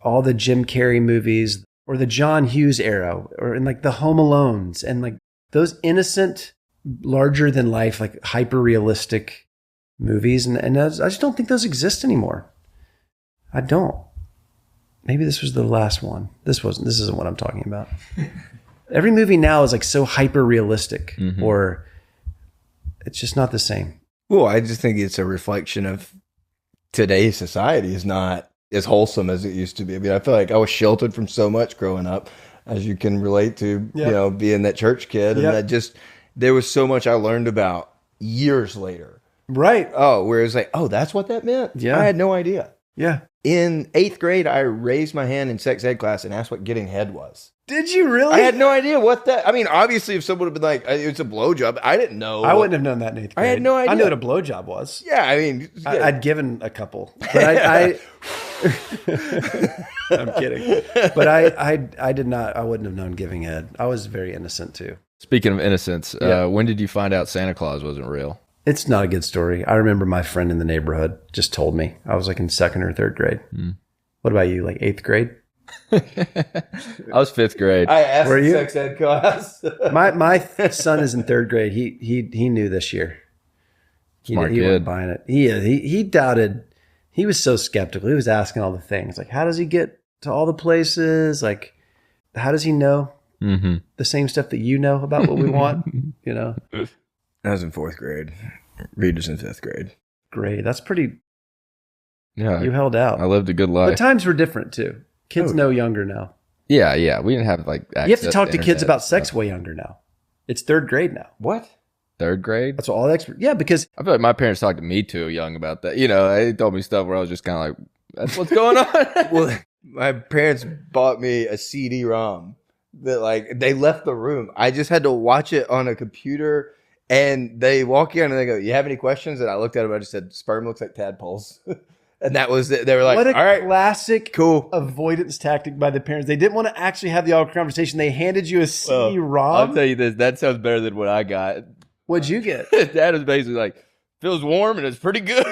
all the Jim Carrey movies, or the John Hughes era, or in like the Home Alones, and like those innocent, larger than life, like hyper realistic movies. And I just don't think those exist anymore. I don't. Maybe this was the last one. This isn't what I'm talking about. Every movie now is like so hyper realistic, mm-hmm. or it's just not the same. Well, I just think it's a reflection of today's society is not as wholesome as it used to be. I mean, I feel like I was sheltered from so much growing up, as you can relate to, Yep. you know, being that church kid. Yep. And that just, there was so much I learned about years later. Right. Oh, where it's like, oh, that's what that meant? Yeah. I had no idea. Yeah. In 8th grade, I raised my hand in sex ed class and asked what getting head was. Did you really? I had no idea what that, I mean, obviously if someone would have been like, it's a blowjob, I didn't know. I wouldn't have known that in 8th grade. I had no idea. I knew what a blowjob was. Yeah, I mean. Yeah. I'd given a couple. But I I'm kidding. But I did not, I wouldn't have known giving head. I was very innocent too. Speaking of innocence, Yeah. when did you find out Santa Claus wasn't real? It's not a good story. I remember my friend in the neighborhood just told me. I was like in 2nd or 3rd grade. What about you? Like 8th grade? I was 5th grade. I asked Were the you? sex ed class. My son is in 3rd grade. He knew this year. Smart He kid. wasn't buying it. He doubted. He was so skeptical. He was asking all the things like, how does he get to all the places? Like, how does he know the same stuff that you know about what we want? You know. I was in 4th grade. Reed was in 5th grade. Great. That's pretty. Yeah, You held out. I lived a good life. But times were different too. Kids know younger now. Yeah. We didn't have like access You have to talk to kids internet about and sex stuff. way younger now. It's 3rd grade now. What? 3rd grade. That's what all the experts. Yeah, because I feel like my parents talked to me too young about that. You know, they told me stuff where I was just kind of like, "That's what's going on." Well, my parents bought me a CD-ROM that like they left the room. I just had to watch it on a computer And they walk in and they go, "You have any questions?" And I looked at them. I just said, "Sperm looks like tadpoles." And that was it. They were like, what a "All right, classic cool." avoidance tactic by the parents. They didn't want to actually have the awkward conversation. They handed you a CD-ROM. I'll tell you this. That sounds better than what I got. What'd you get? Dad was basically like, feels warm and it's pretty good.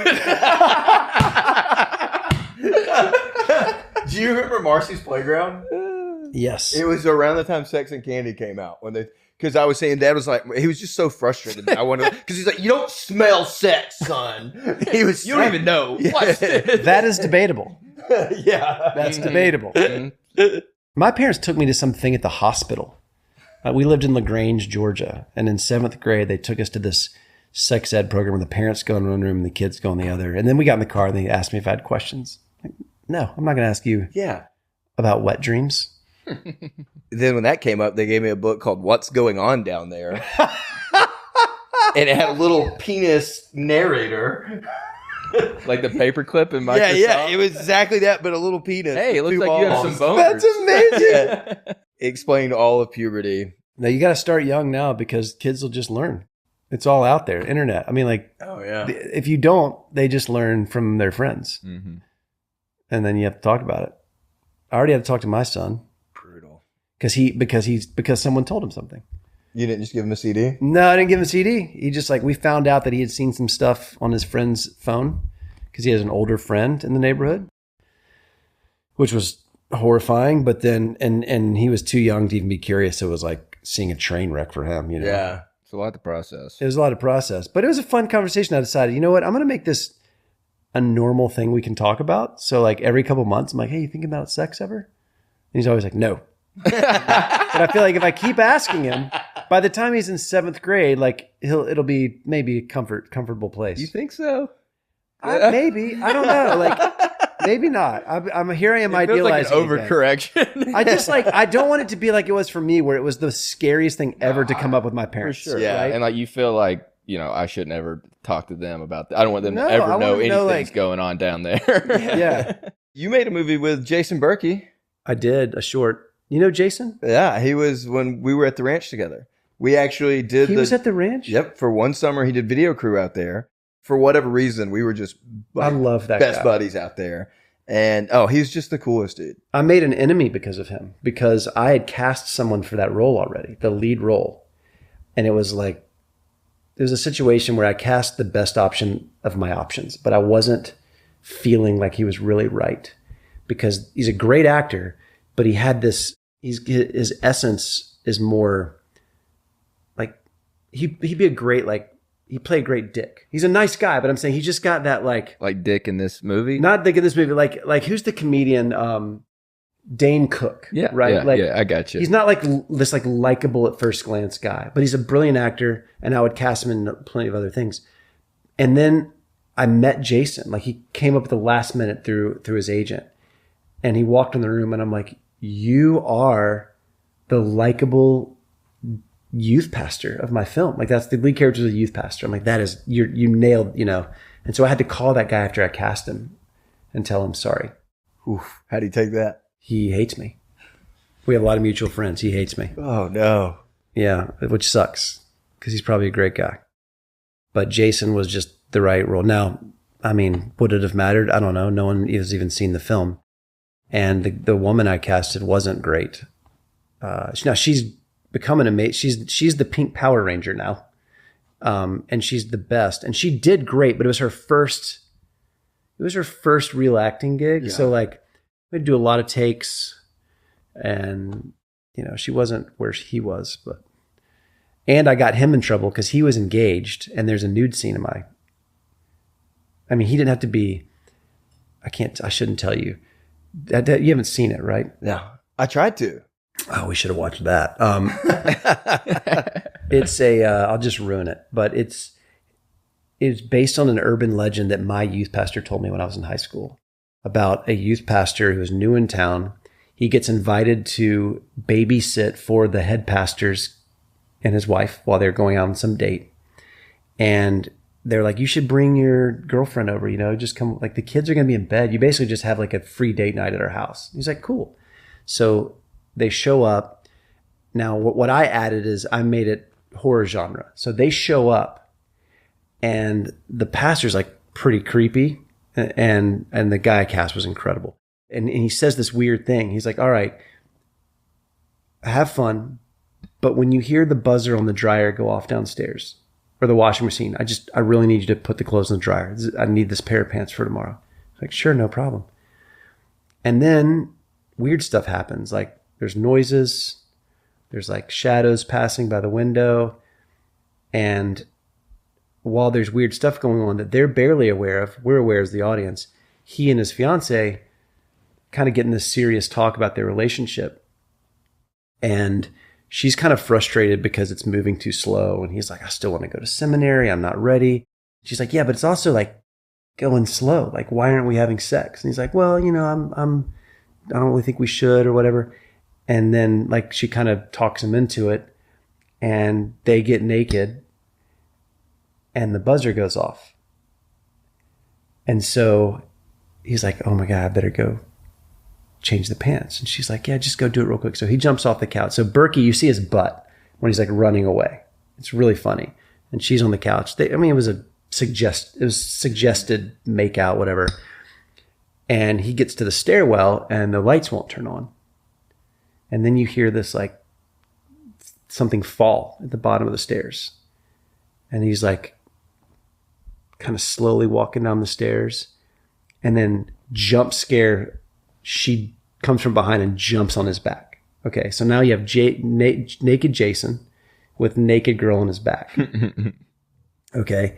Do you remember Marcy's Playground? Yes. It was around the time Sex and Candy came out because I was saying Dad was like, he was just so frustrated. I wanted because he's like, "You don't smell sex, son." He was. You don't even know. Watch this. That is debatable. Yeah, that's debatable. My parents took me to something at the hospital. We lived in LaGrange, Georgia, and in 7th grade they took us to this sex ed program where the parents go in one room and the kids go in the other. And then we got in the car and they asked me if I had questions. Like, no, I'm not going to ask you. Yeah. About wet dreams. Then when that came up, they gave me a book called "What's Going On Down There," and it had a little penis narrator, like the paperclip in Microsoft. Yeah, it was exactly that, but a little penis. Hey, it looks like you have some boners. That's amazing. Yeah. It explained all of puberty. Now you got to start young now because kids will just learn. It's all out there, internet. I mean, like, oh yeah. If you don't, they just learn from their friends, and then you have to talk about it. I already had to talk to my son. Brutal. Because someone told him something. You didn't just give him a CD? No, I didn't give him a CD. He just we found out that he had seen some stuff on his friend's phone because he has an older friend in the neighborhood, which was horrifying. But then, and he was too young to even be curious. So it was like seeing a train wreck for him, you know? Yeah. It's a lot to process. It was a lot of process, but it was a fun conversation. I decided, you know what? I'm going to make this a normal thing we can talk about. So like every couple months, I'm like, "Hey, you thinking about sex ever?" And he's always like, "No." But I feel like if I keep asking him, by the time he's in 7th grade, like it'll be maybe a comfortable place. You think so? Maybe. I don't know. Like maybe not. I'm here. I am idealizing. Like an overcorrection. I just I don't want it to be like it was for me, where it was the scariest thing ever to come up with my parents. For sure. Yeah, right? And like you feel like, I should never talk to them about that. I don't want them to ever know anything's going on down there. Yeah. You made a movie with Jason Berkey. I did, a short. You know Jason? Yeah, he was when we were at the ranch together. We actually did. He was at the ranch? Yep. For one summer, he did video crew out there. For whatever reason, we were just I love that best guy. buddies out there. And he's just the coolest dude. I made an enemy because of him, because I had cast someone for that role already, the lead role. And it was like, there was a situation where I cast the best option of my options, but I wasn't feeling like he was really right, because he's a great actor, but he had this, his essence is more like, he'd be a great, he played a great Dick. He's a nice guy, but I'm saying he just got that like Dick in this movie? Not Dick in this movie, like who's the comedian, Dane Cook, yeah, right? Yeah, I got you. He's not like this likable at first glance guy, but he's a brilliant actor, and I would cast him in plenty of other things. And then I met Jason. Like he came up at the last minute through his agent, and he walked in the room, and I'm like, "You are the likable youth pastor of my film. Like that's the lead character is a youth pastor." I'm like, "That is you nailed, And so I had to call that guy after I cast him and tell him sorry. Oof, how do you take that? He hates me. We have a lot of mutual friends. He hates me. Oh, no. Yeah, which sucks because he's probably a great guy. But Jason was just the right role. Now, I mean, would it have mattered? I don't know. No one has even seen the film. And the woman I casted wasn't great. Now, she's becoming amazing. She's the pink Power Ranger now. And she's the best. And she did great, but it was her first real acting gig. Yeah. So like, we had to do a lot of takes, and she wasn't where he was, and I got him in trouble because he was engaged, and there's a nude scene in he didn't have to be. I shouldn't tell you. You haven't seen it, right? No, I tried to. Oh, we should have watched that. It's I'll just ruin it, but it's based on an urban legend that my youth pastor told me when I was in high school, about a youth pastor who was new in town. He gets invited to babysit for the head pastors and his wife while they're going out on some date. And they're like, "You should bring your girlfriend over, just come, like the kids are going to be in bed. You basically just have like a free date night at our house." He's like, "Cool." So they show up. Now, what I added is I made it horror genre. So they show up, and the pastor's like pretty creepy, and the guy cast was incredible. And he says this weird thing. He's like, all right, have fun, but when you hear the buzzer on the dryer go off downstairs or the washing machine, I really need you to put the clothes in the dryer. I need this pair of pants for tomorrow. Like, sure, no problem. And then weird stuff happens. Like there's noises, there's like shadows passing by the window. And while there's weird stuff going on that they're barely aware of, we're aware as the audience, he and his fiance kind of get in this serious talk about their relationship. And she's kind of frustrated because it's moving too slow. And he's like, I still want to go to seminary. I'm not ready. She's like, yeah, but it's also like going slow. Like, why aren't we having sex? And he's like, well, you know, I don't really think we should or whatever. And then like she kind of talks him into it, and they get naked and the buzzer goes off. And so he's like, oh my God, I better go change the pants. And she's like, yeah, just go do it real quick. So he jumps off the couch. So Berkey, you see his butt when he's like running away. It's really funny. And she's on the couch. It was suggested make out, whatever. And he gets to the stairwell and the lights won't turn on. And then you hear this like something fall at the bottom of the stairs. And he's like kind of slowly walking down the stairs, and then jump scare, she comes from behind and jumps on his back. Okay, so now you have naked Jason with naked girl on his back. Okay,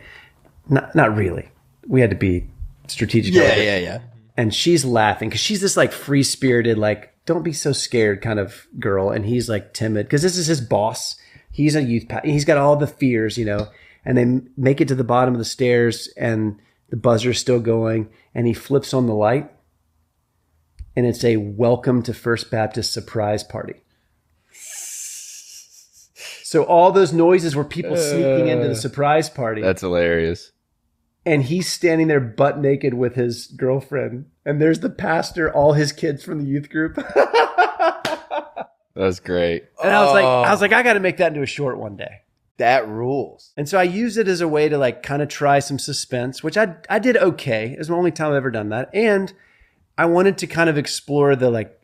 not really. We had to be strategic. Yeah. And she's laughing because she's this like free-spirited, like, don't be so scared kind of girl. And he's like timid because this is his boss. He's a youth he's got all the fears, you know. And they make it to the bottom of the stairs and the buzzer's still going, and he flips on the light, and it's a welcome to First Baptist surprise party. So all those noises were people sneaking into the surprise party. That's hilarious. And he's standing there butt naked with his girlfriend. And there's the pastor, all his kids from the youth group. That's great. And I was like, I got to make that into a short one day. That rules. And so I used it as a way to like kind of try some suspense, which I did okay. It was the only time I've ever done that. And I wanted to kind of explore the like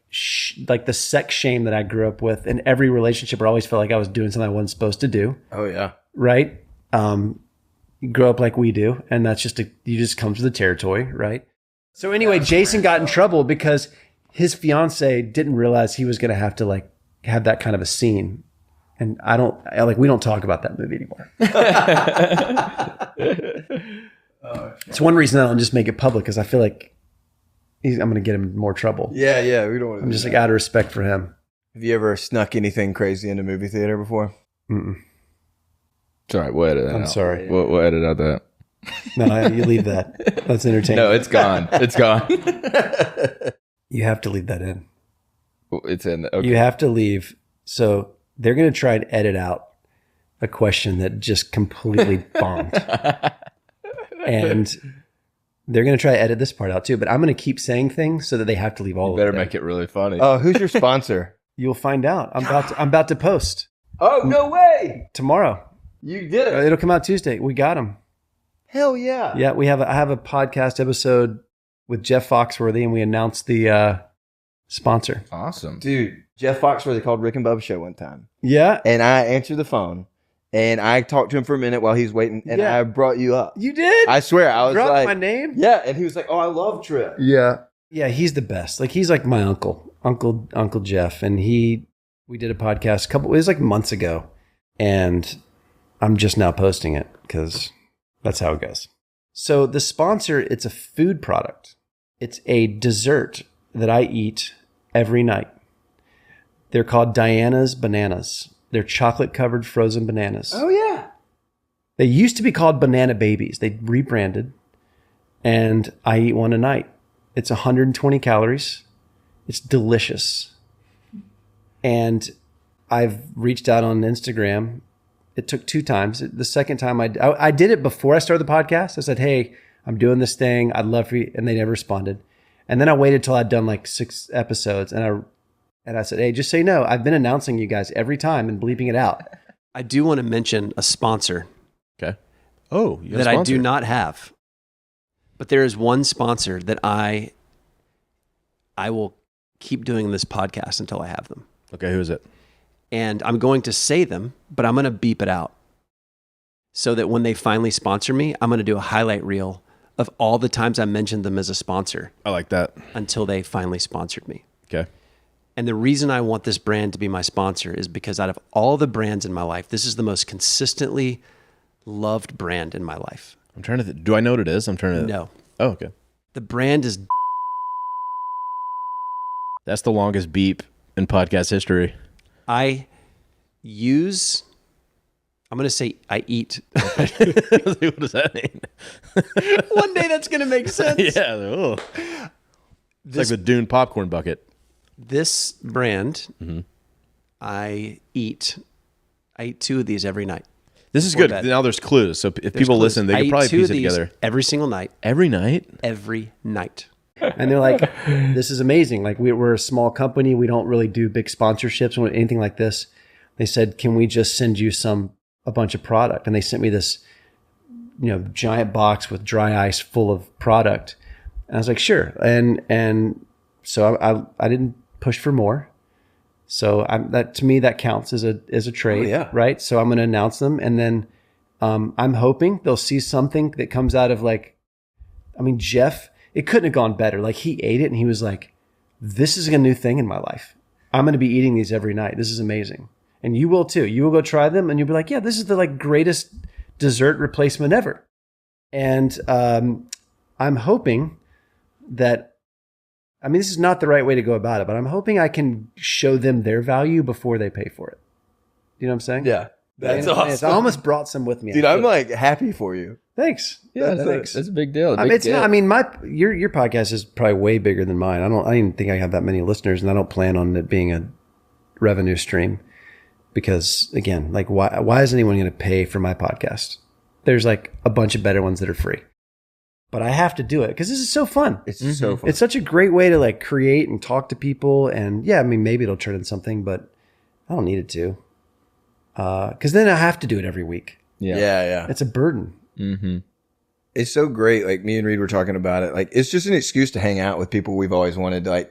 the sex shame that I grew up with. In every relationship, I always felt like I was doing something I wasn't supposed to do. Oh yeah. Right? You grow up like we do, and that's you just come to the territory, right? So anyway, Jason got in trouble because his fiance didn't realize he was going to have to like have that kind of a scene. And we don't talk about that movie anymore. It's one reason I don't just make it public, because I feel like I'm going to get him in more trouble. Yeah. We don't want to. I'm just like out of respect for him. Have you ever snuck anything crazy into movie theater before? Mm-mm. It's all right. We'll edit that I'm out. sorry. We'll edit out that. No, you leave that. That's entertaining. No, it's gone. It's gone. You have to leave that in. It's in. Okay. You have to leave. So they're going to try and edit out a question that just completely bombed. And they're going to try to edit this part out too. But I'm going to keep saying things so that they have to leave all of it. Better make it really funny. Oh, who's your sponsor? You'll find out. I'm about to post. Oh, no way. Tomorrow. You did it. It'll come out Tuesday. We got him. Hell yeah. Yeah, I have a podcast episode with Jeff Foxworthy, and we announced the sponsor. Awesome. Dude, Jeff Foxworthy called Rick and Bubba show one time. Yeah. And I answered the phone, and I talked to him for a minute while he's waiting, and I brought you up. You did? I swear. I was Dropped like, my name? Yeah, and he was like, oh, I love Tripp. Yeah. Yeah, he's the best. Like, he's like my Uncle Jeff, and we did a podcast it was like months ago, and I'm just now posting it because that's how it goes. So the sponsor, it's a food product. It's a dessert that I eat every night. They're called Diana's Bananas. They're chocolate-covered frozen bananas. Oh, yeah. They used to be called Banana Babies. They rebranded, and I eat one a night. It's 120 calories. It's delicious. And I've reached out on Instagram. It took 2 times. The second time I did it before I started the podcast. I said, hey, I'm doing this thing. I'd love for you. And they never responded. And then I waited till I'd done like 6 episodes. And I said, hey, just so you know, I've been announcing you guys every time and bleeping it out. I do want to mention a sponsor. Okay. Oh, you got a that I sponsor. do not have. But there is one sponsor that I will keep doing this podcast until I have them. Okay, who is it? And I'm going to say them, but I'm going to beep it out. So that when they finally sponsor me, I'm going to do a highlight reel of all the times I mentioned them as a sponsor. I like that. Until they finally sponsored me. Okay. And the reason I want this brand to be my sponsor is because out of all the brands in my life, this is the most consistently loved brand in my life. I'm trying to do I know what it is? I'm trying to No. Oh, okay. The brand is That's the longest beep in podcast history. I'm going to say I eat. What does that mean? One day that's going to make sense. Yeah. Oh. It's like the Dune popcorn bucket. This brand, I eat 2 of these every night. This is before good. bed. Now there's clues. So if There's people clues. listen, they I can eat probably 2 piece of it these together. every single night. Every night? Every night. And they're like, this is amazing. Like we're a small company. We don't really do big sponsorships or anything like this. They said, can we just send you a bunch of product? And they sent me this, giant box with dry ice full of product. And I was like, sure. And so I didn't push for more. So that to me, that counts as a trade, right? So I'm going to announce them. And then I'm hoping they'll see something that comes out of Jeff, it couldn't have gone better. Like he ate it and he was like, this is a new thing in my life. I'm going to be eating these every night. This is amazing. And you will too. You will go try them and you'll be like, yeah, this is the greatest dessert replacement ever. And I'm hoping that, this is not the right way to go about it, but I'm hoping I can show them their value before they pay for it. You know what I'm saying? Yeah. That's awesome. I almost brought some with me. Dude, I'm happy for you. Thanks. Yeah, thanks. That's a big deal. Your podcast is probably way bigger than mine. I don't even think I have that many listeners, and I don't plan on it being a revenue stream because, again, why is anyone going to pay for my podcast? There's a bunch of better ones that are free, but I have to do it because this is so fun. It's so fun. It's such a great way to create and talk to people, and maybe it'll turn into something, but I don't need it to, because then I have to do it every week. Yeah. It's a burden. Mm-hmm. It's so great. Like me and Reed were talking about it. It's just an excuse to hang out with people we've always wanted to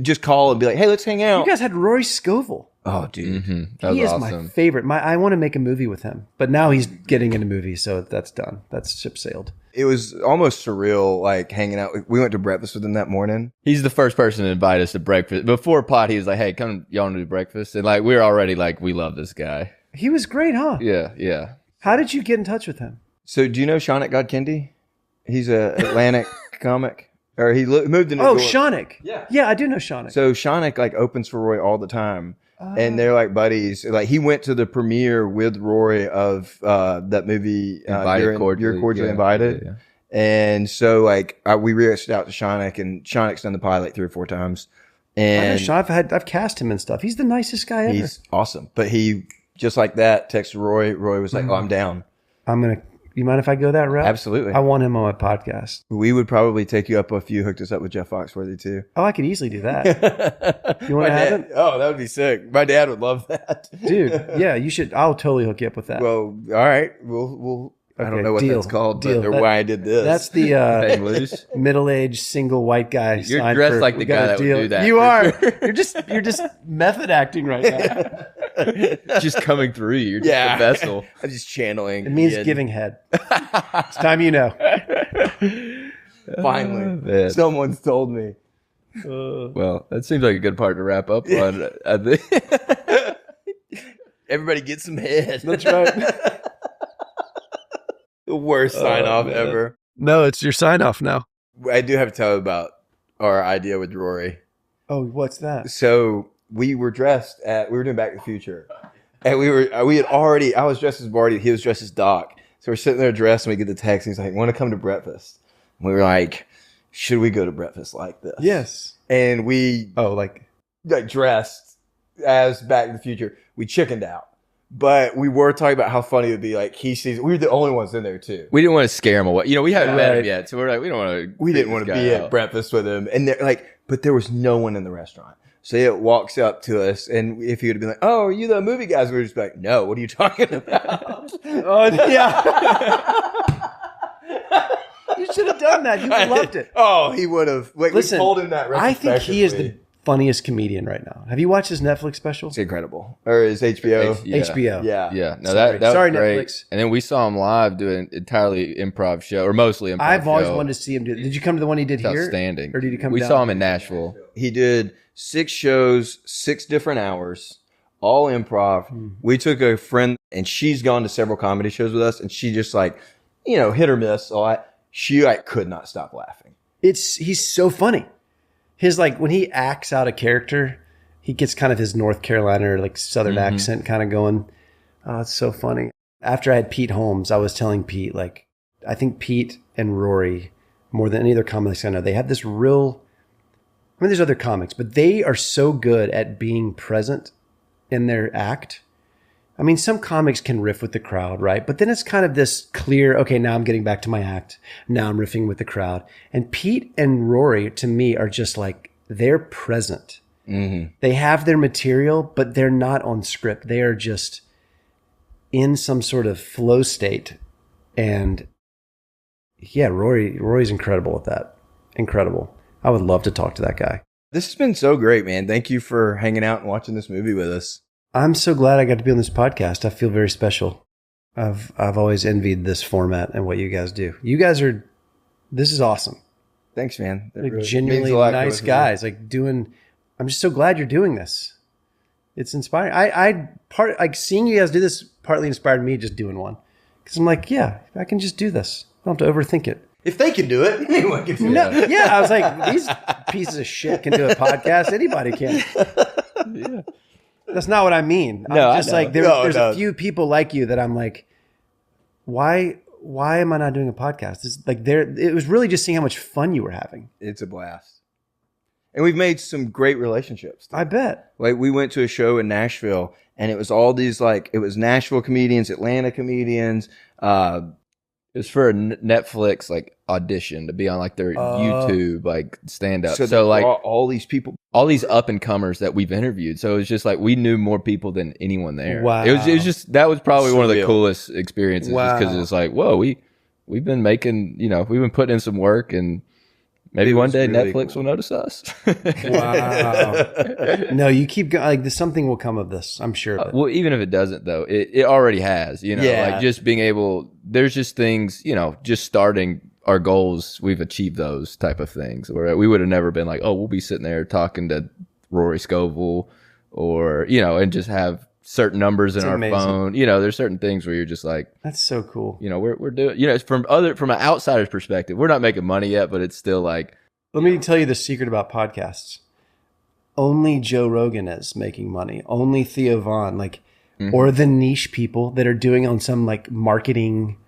just call and be like, hey, let's hang out. You guys had Rory Scovel. Oh, dude. Mm-hmm. He is awesome. my favorite. I want to make a movie with him, but now he's getting into movies, so that's done. That's ship sailed. It was almost surreal, hanging out. We went to breakfast with him that morning. He's the first person to invite us to breakfast. Before pot, he was like, hey, come, y'all want to do breakfast? And we were already we love this guy. He was great, huh? Yeah. How did you get in touch with him? So do you know Shaunak Godkendi? He's a Atlantic comic. Or he moved to New York. Shaunak. Yeah, I do know Shaunak. So Shaunak opens for Roy all the time. And they're buddies. He went to the premiere with Roy of that movie. You're cordially invited. Yeah. And so we reached out to Shaunak, and Shaunak's done the pilot 3 or 4 times. And I've cast him and stuff. He's the nicest guy ever. He's awesome. But he just like that texted Roy. Roy was like, "Oh, I'm down. You mind if I go that route?" Absolutely. I want him on my podcast. We would probably take you up if you hooked us up with Jeff Foxworthy too. Oh, I could easily do that. You want to have it? Oh, that would be sick. My dad would love that. Dude, yeah, you should. I'll totally hook you up with that. Well, all right. We'll I don't know what that's called, or why I did this. That's the middle-aged single white guy. You're dressed like the guy that would do that. You are. You're just method acting right now. Just coming through you. You're just a vessel. I'm just channeling. It means giving head. It's time you know. Finally, someone's told me. Well, that seems like a good part to wrap up on. Everybody get some head. That's right. The worst sign off ever. No, it's your sign off now. I do have to tell you about our idea with Rory. Oh, what's that? So we were doing Back to the Future. And I was dressed as Barty, he was dressed as Doc. So we're sitting there dressed and we get the text and he's like, want to come to breakfast? And we were like, should we go to breakfast like this? Yes. And we dressed as Back to the Future. We chickened out. But we were talking about how funny it would be. We were the only ones in there too. We didn't want to scare him away. We hadn't met him yet, so we're like, we don't want to. We didn't want to be at breakfast with him, and they're but there was no one in the restaurant. Say it walks up to us, and if he would have been like, "Oh, are you the movie guys?" We're just like, "No, what are you talking about?" Oh yeah. You should have done that. You would have loved it. Oh, he would have. Wait, Listen, we told him that. I think he is the funniest comedian right now. Have you watched his Netflix special? It's incredible. Or his HBO. HBO. Yeah. No, that was Sorry, great. Netflix. And then we saw him live doing an entirely improv show, or mostly improv. I've always show. wanted to see him do it. Did you come to the one he did It's here? outstanding. Or did he come We down? saw him in Nashville. He did 6 shows, 6 different hours, all improv. We took a friend, and she's gone to several comedy shows with us, and she just like, hit or miss. So she could not stop laughing. He's so funny. His when he acts out a character, he gets kind of his North Carolina or Southern accent kind of going. Oh, it's so funny. After I had Pete Holmes, I was telling Pete, I think Pete and Rory, more than any other comics I know, they have this real, there's other comics, but they are so good at being present in their act. Some comics can riff with the crowd, right? But then it's kind of this clear, okay, now I'm getting back to my act. Now I'm riffing with the crowd. And Pete and Rory, to me, are just they're present. Mm-hmm. They have their material, but they're not on script. They are just in some sort of flow state. And yeah, Rory's incredible at that. Incredible. I would love to talk to that guy. This has been so great, man. Thank you for hanging out and watching this movie with us. I'm so glad I got to be on this podcast. I feel very special. I've always envied this format and what you guys do. You guys this is awesome. Thanks, man. That really genuinely means a lot nice to guys. I'm just so glad you're doing this. It's inspiring. Seeing you guys do this partly inspired me just doing one. Because I'm yeah, I can just do this. I don't have to overthink it. If they can do it, anyone can do it. Yeah, I was these pieces of shit can do a podcast. Anybody can. Yeah. That's not what I mean. No, I'm just I know. there's a few people like you that I'm why am I not doing a podcast? It was really just seeing how much fun you were having. It's a blast. And we've made some great relationships. I bet. We went to a show in Nashville, and it was all these it was Nashville comedians, Atlanta comedians. It was for a Netflix audition to be on their YouTube stand up. So all these people, all these up and comers that we've interviewed. So it was just we knew more people than anyone there. Wow. It was just that was probably one of the coolest experiences. Wow. Because it's whoa, we've been making we've been putting in some work, and maybe one day really Netflix will notice us. Wow. No, you keep going. Something will come of this. I'm sure. Of it. Well, even if it doesn't, though, it already has. Just being able. There's just things. Just starting our goals, we've achieved those type of things. Where we would have never been we'll be sitting there talking to Rory Scovel, or and just have certain numbers in our phone. There's certain things where you're just that's so cool. We're doing. From an outsider's perspective, we're not making money yet, but it's still Let me tell you the secret about podcasts. Only Joe Rogan is making money. Only Theo Vaughn, or the niche people that are doing on some marketing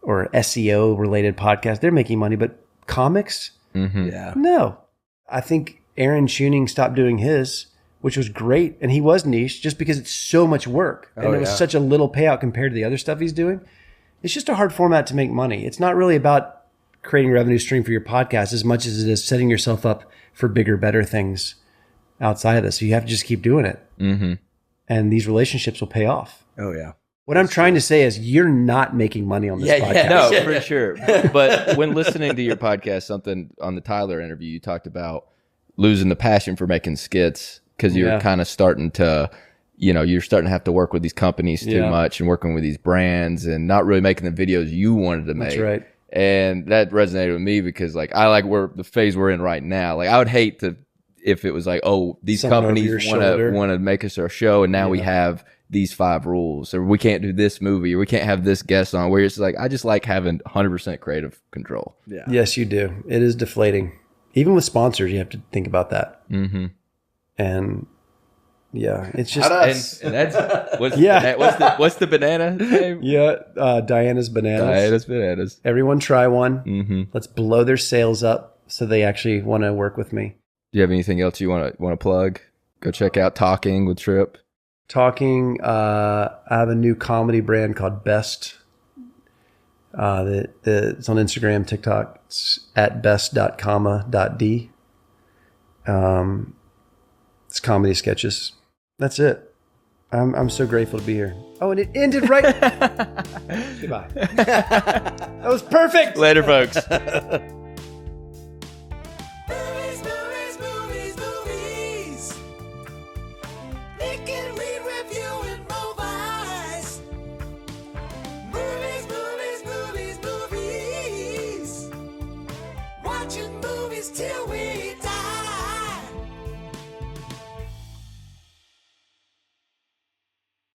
or SEO related podcast, they're making money. But comics, yeah, no. I think Aaron Tuning stopped doing his, which was great, and he was niche just because it's so much work and it was such a little payout compared to the other stuff he's doing. It's just a hard format to make money. It's not really about creating a revenue stream for your podcast as much as it is setting yourself up for bigger, better things outside of this. So you have to just keep doing it. Mm-hmm. And these relationships will pay off. Oh, yeah. What I'm trying to say is you're not making money on this podcast. Yeah, no, for sure. But when listening to your podcast, something on the Tyler interview, you talked about losing the passion for making skits because you're kind of starting to, you're starting to have to work with these companies too much and working with these brands and not really making the videos you wanted to make. That's right. And that resonated with me because I like the phase we're in right now. I would hate to if it was these Something companies want to make us our show, and now we have these 5 rules, or we can't do this movie, or we can't have this guest on. Where it's I just like having 100% creative control. Yeah. Yes, you do. It is deflating. Even with sponsors, you have to think about that. Mm-hmm. And yeah, it's just and that's what's the banana name? Yeah, Diana's Bananas. Everyone try one. Mm-hmm. Let's blow their sales up so they actually want to work with me. Do you have anything else you want to plug? Go check out Talking with Tripp. Talking. I have a new comedy brand called Best. It's on Instagram, TikTok. It's at best.comma.d. It's comedy sketches. That's it. I'm so grateful to be here. Oh, and it ended right. Goodbye. That was perfect. Later, folks. Nick and Reed reviewing movies. Movies. Watching movies till we